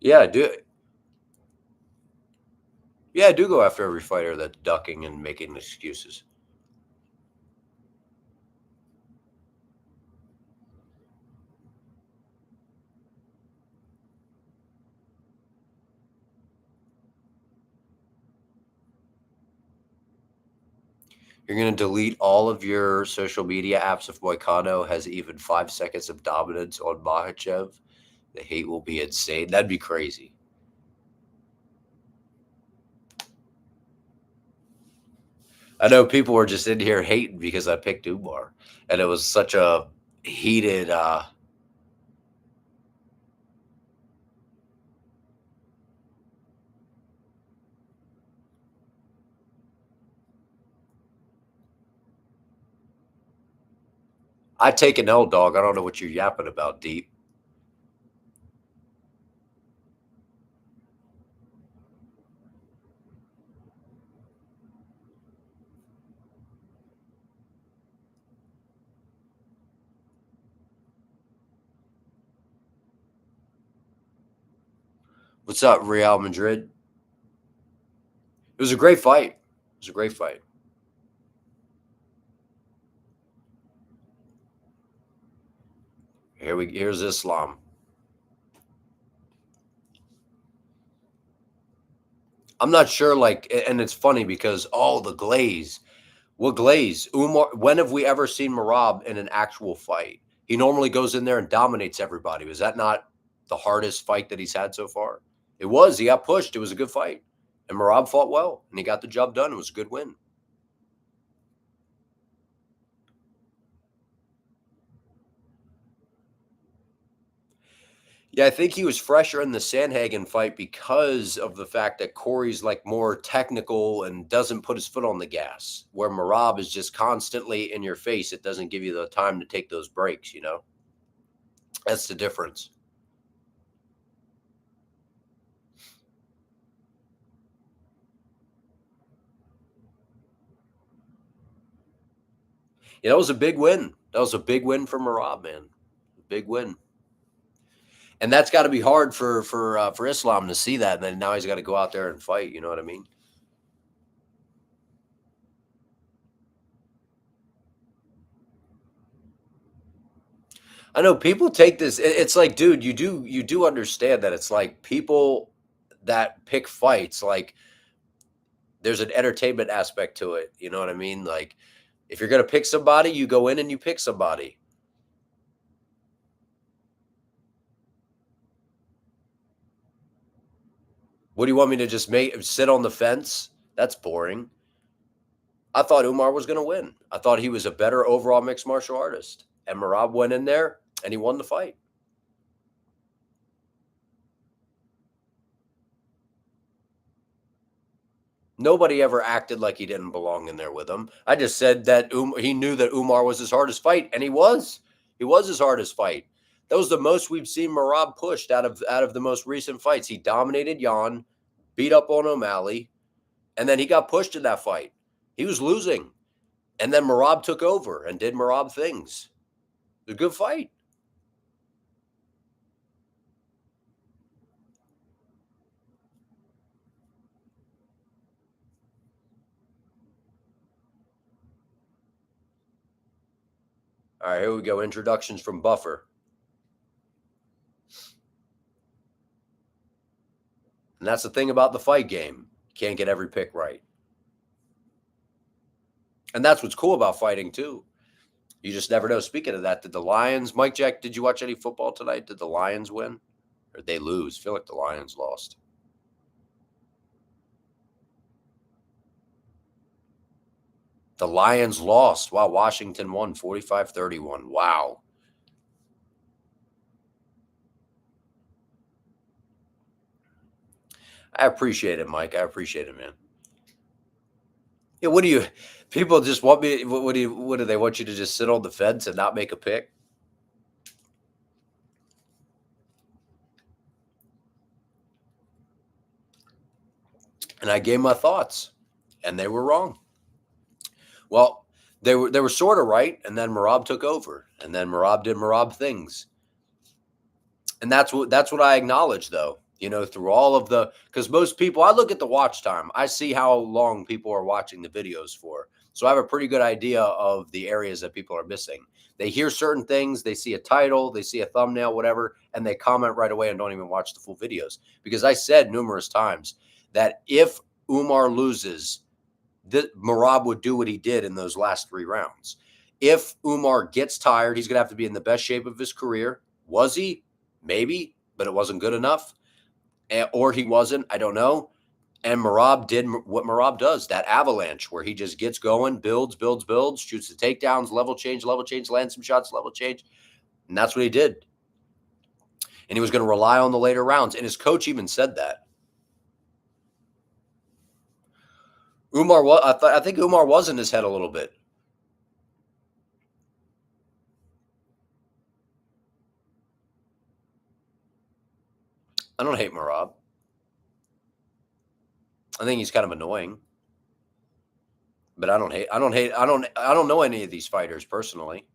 Yeah, do yeah, do go after every fighter that's ducking and making excuses. You're going to delete all of your social media apps if Moicano has even 5 seconds of dominance on Makhachev. The hate will be insane. That'd be crazy. I know people were just in here hating because I picked Umar, and it was such a heated. I take an L, dog. I don't know what you're yapping about, Deep. What's up, Real Madrid? It was a great fight. It was a great fight. Here's Islam. I'm not sure, like, and it's funny because the glaze. What glaze? Umar. When have we ever seen Merab in an actual fight? He normally goes in there and dominates everybody. Was that not the hardest fight that he's had so far? It was. He got pushed. It was a good fight, and Merab fought well, and he got the job done. It was a good win. Yeah, I think he was fresher in the Sandhagen fight because of the fact that Corey's like more technical and doesn't put his foot on the gas, where Merab is just constantly in your face. It doesn't give you the time to take those breaks, you know? That's the difference. Yeah, that was a big win. That was a big win for Merab, man. Big win. And that's got to be hard for Islam to see that. And then now he's got to go out there and fight. You know what I mean? I know people take this. It's like, dude, you do understand that it's like people that pick fights. Like, there's an entertainment aspect to it. You know what I mean? Like, if you're gonna pick somebody, you go in and you pick somebody. What do you want me to just make sit on the fence? That's boring. I thought Umar was gonna win. I thought he was a better overall mixed martial artist. And Marab went in there and he won the fight. Nobody ever acted like he didn't belong in there with him. I just said that he knew that Umar was his hardest fight, and he was. He was his hardest fight. That was the most we've seen Marab pushed out of the most recent fights. He dominated Jan, beat up on O'Malley, and then he got pushed in that fight. He was losing, and then Marab took over and did Marab things. It was a good fight. All right, here we go. Introductions from Buffer. And that's the thing about the fight game. You can't get every pick right. And that's what's cool about fighting, too. You just never know. Speaking of that, did the Lions, Mike Jack, did you watch any football tonight? Did the Lions win or did they lose? I feel like the Lions lost. The Lions lost. Wow. Washington won 45-31. Wow. I appreciate it, Mike. I appreciate it, man. Yeah. What do you, people just want me, what do they want you to just sit on the fence and not make a pick? And I gave my thoughts and they were wrong. Well, they were sort of right, and then Marab took over, and then Marab did Marab things, and that's what I acknowledge, though. You know, through all of the because most people, I look at the watch time, I see how long people are watching the videos for, so I have a pretty good idea of the areas that people are missing. They hear certain things, they see a title, they see a thumbnail, whatever, and they comment right away and don't even watch the full videos. Because I said numerous times that if Umar loses, Merab would do what he did in those last 3 rounds. If Umar gets tired, he's going to have to be in the best shape of his career. Was he? Maybe, but it wasn't good enough. Or he wasn't. I don't know. And Merab did what Merab does, that avalanche where he just gets going, builds, builds, builds, shoots the takedowns, level change, lands some shots, level change. And that's what he did. And he was going to rely on the later rounds. And his coach even said that. I think Umar was in his head a little bit. I don't hate Merab. I think he's kind of annoying, but I don't know any of these fighters personally.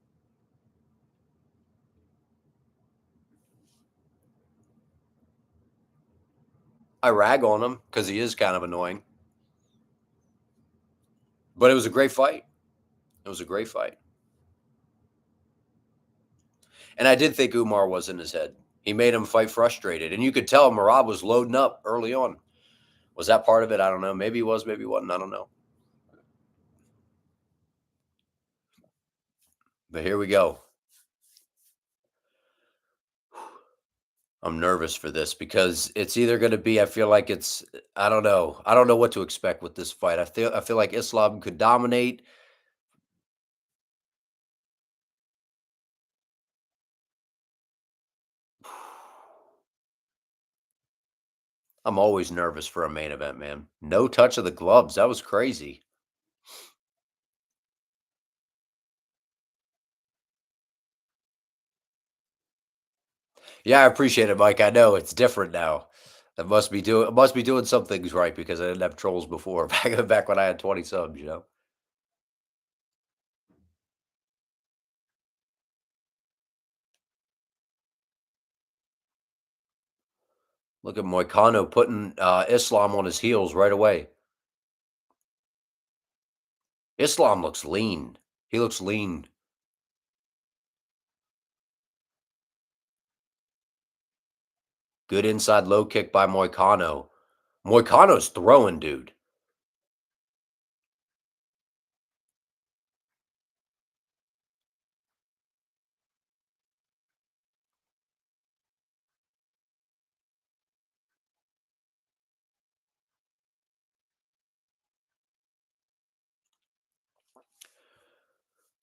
I rag on him because he is kind of annoying, but it was a great fight. It was a great fight. And I did think Umar was in his head. He made him fight frustrated, and you could tell Merab was loading up early on. Was that part of it? I don't know. Maybe he was, maybe he wasn't. I don't know. But here we go. I'm nervous for this because it's either going to be. I feel like it's. I don't know. I don't know what to expect with this fight. I feel like Islam could dominate. I'm always nervous for a main event, man. No touch of the gloves. That was crazy. Yeah, I appreciate it, Mike. I know it's different now. I must be doing some things right because I didn't have trolls before back when I had 20 subs, you know. Look at Moicano putting Islam on his heels right away. Islam looks lean. He looks lean. Good inside low kick by Moicano. Moicano's throwing, dude.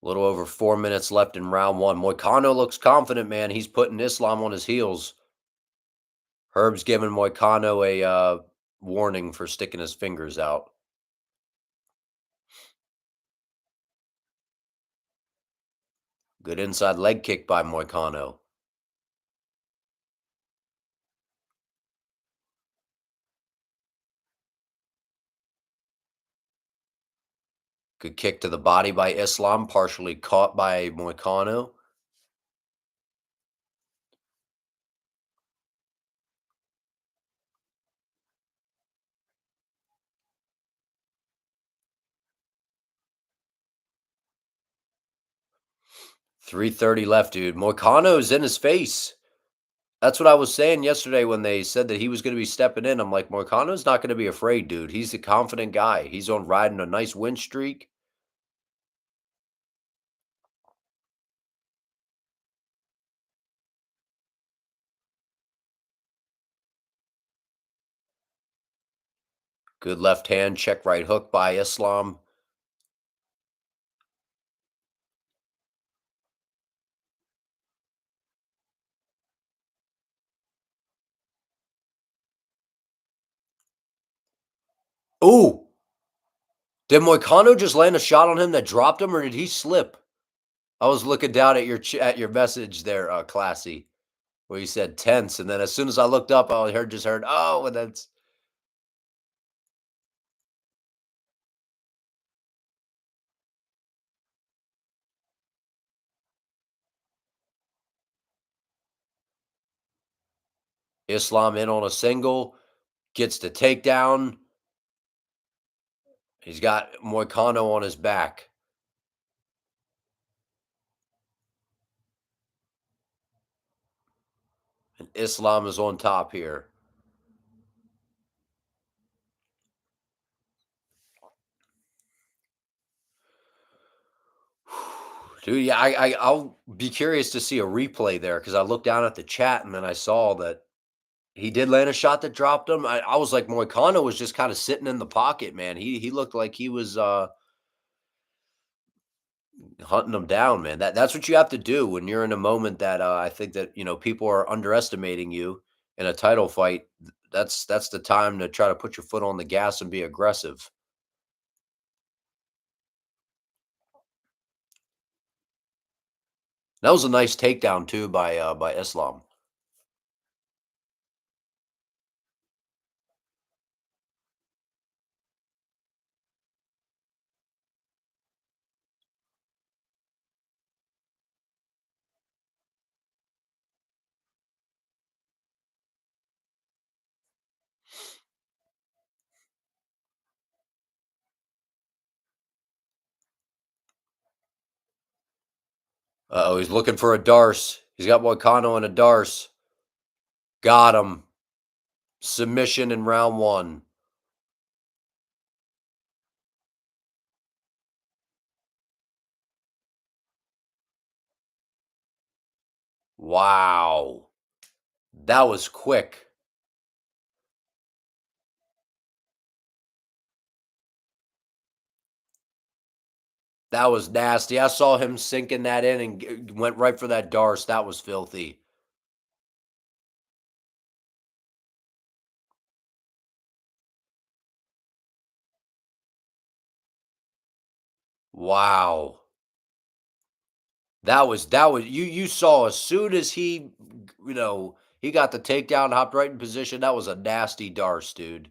A little over 4 minutes left in round one. Moicano looks confident, man. He's putting Islam on his heels. Herb's giving Moicano a warning for sticking his fingers out. Good inside leg kick by Moicano. Good kick to the body by Islam, partially caught by Moicano. 3:30 left, dude. Moicano's in his face. That's what I was saying yesterday when they said that he was going to be stepping in. I'm like, Moicano's not going to be afraid, dude. He's a confident guy. He's on riding a nice win streak. Good left hand, check right hook by Islam. Ooh, did Moicano just land a shot on him that dropped him, or did he slip? I was looking down at at your message there, Classy, where you said tense, and then as soon as I looked up, I heard, oh, and that's Islam in on a single, gets the takedown. He's got Moicano on his back. And Islam is on top here. Dude, yeah, I'll be curious to see a replay there because I looked down at the chat and then I saw that he did land a shot that dropped him. I was like, Moicano was just kind of sitting in the pocket, man. He looked like he was hunting him down, man. That's what you have to do when you're in a moment that I think that people are underestimating you in a title fight. That's the time to try to put your foot on the gas and be aggressive. That was a nice takedown too by Islam. Uh-oh, he's looking for a Darce. He's got Moicano and a Darce. Got him. Submission in round one. Wow. That was quick. That was nasty. I saw him sinking that in and went right for that Darce. That was filthy. Wow. That was you saw as soon as he got the takedown, hopped right in position. That was a nasty Darce, dude.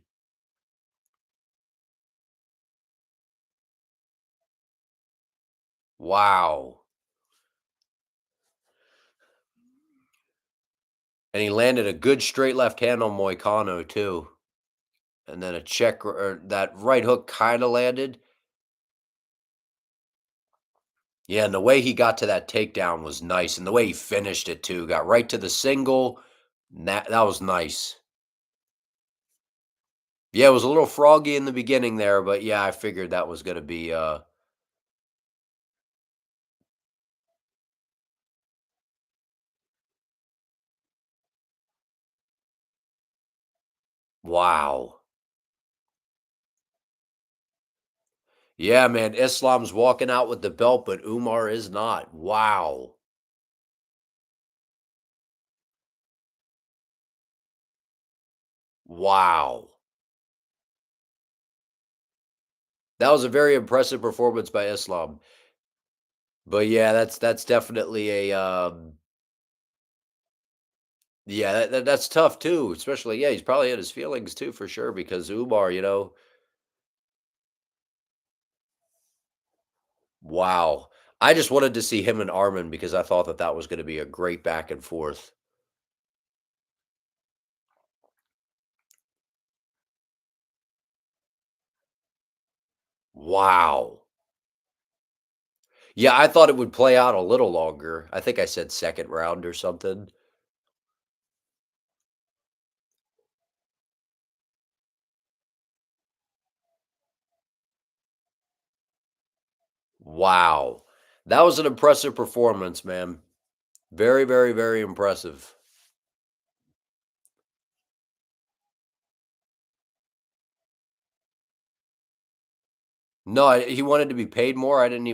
Wow. And he landed a good straight left hand on Moicano too. And then a check or that right hook kind of landed. Yeah, and the way he got to that takedown was nice, and the way he finished it too, got right to the single. That was nice. Yeah, it was a little froggy in the beginning there, but yeah, I figured that was gonna be wow. Yeah, man, Islam's walking out with the belt, but Umar is not. Wow. Wow. That was a very impressive performance by Islam. But yeah, that's definitely a yeah, that's tough too, especially yeah, he's probably had his feelings too for sure because Umar, wow. I just wanted to see him and Armin because I thought that that was going to be a great back and forth. Wow. Yeah, I thought it would play out a little longer. I think I said second round or something. Wow. That was an impressive performance, man. Very, very, very impressive. No, he wanted to be paid more. I didn't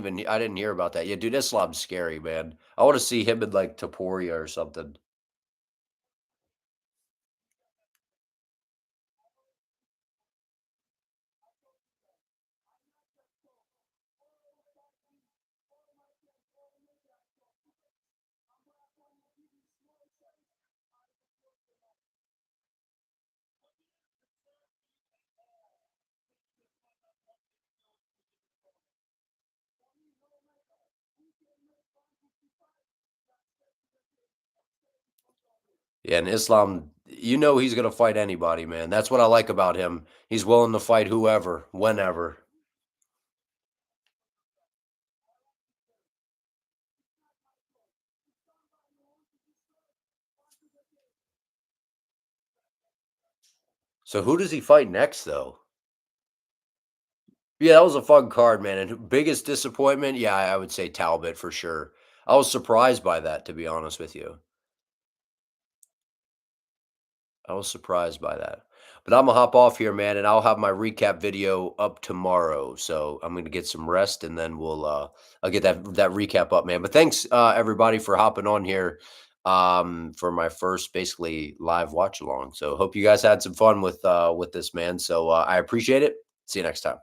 hear about that. Yeah, dude, Islam's scary, man. I want to see him in like Taporia or something. Yeah, and Islam, he's gonna fight anybody, man. That's what I like about him. He's willing to fight whoever, whenever. So who does he fight next, though? Yeah, that was a fun card, man. And biggest disappointment, yeah, I would say Talbot for sure. I was surprised by that, to be honest with you. I was surprised by that. But I'm gonna hop off here, man, and I'll have my recap video up tomorrow. So I'm gonna get some rest, and then I'll get that recap up, man. But thanks everybody for hopping on here for my first basically live watch along. So hope you guys had some fun with this, man. So I appreciate it. See you next time.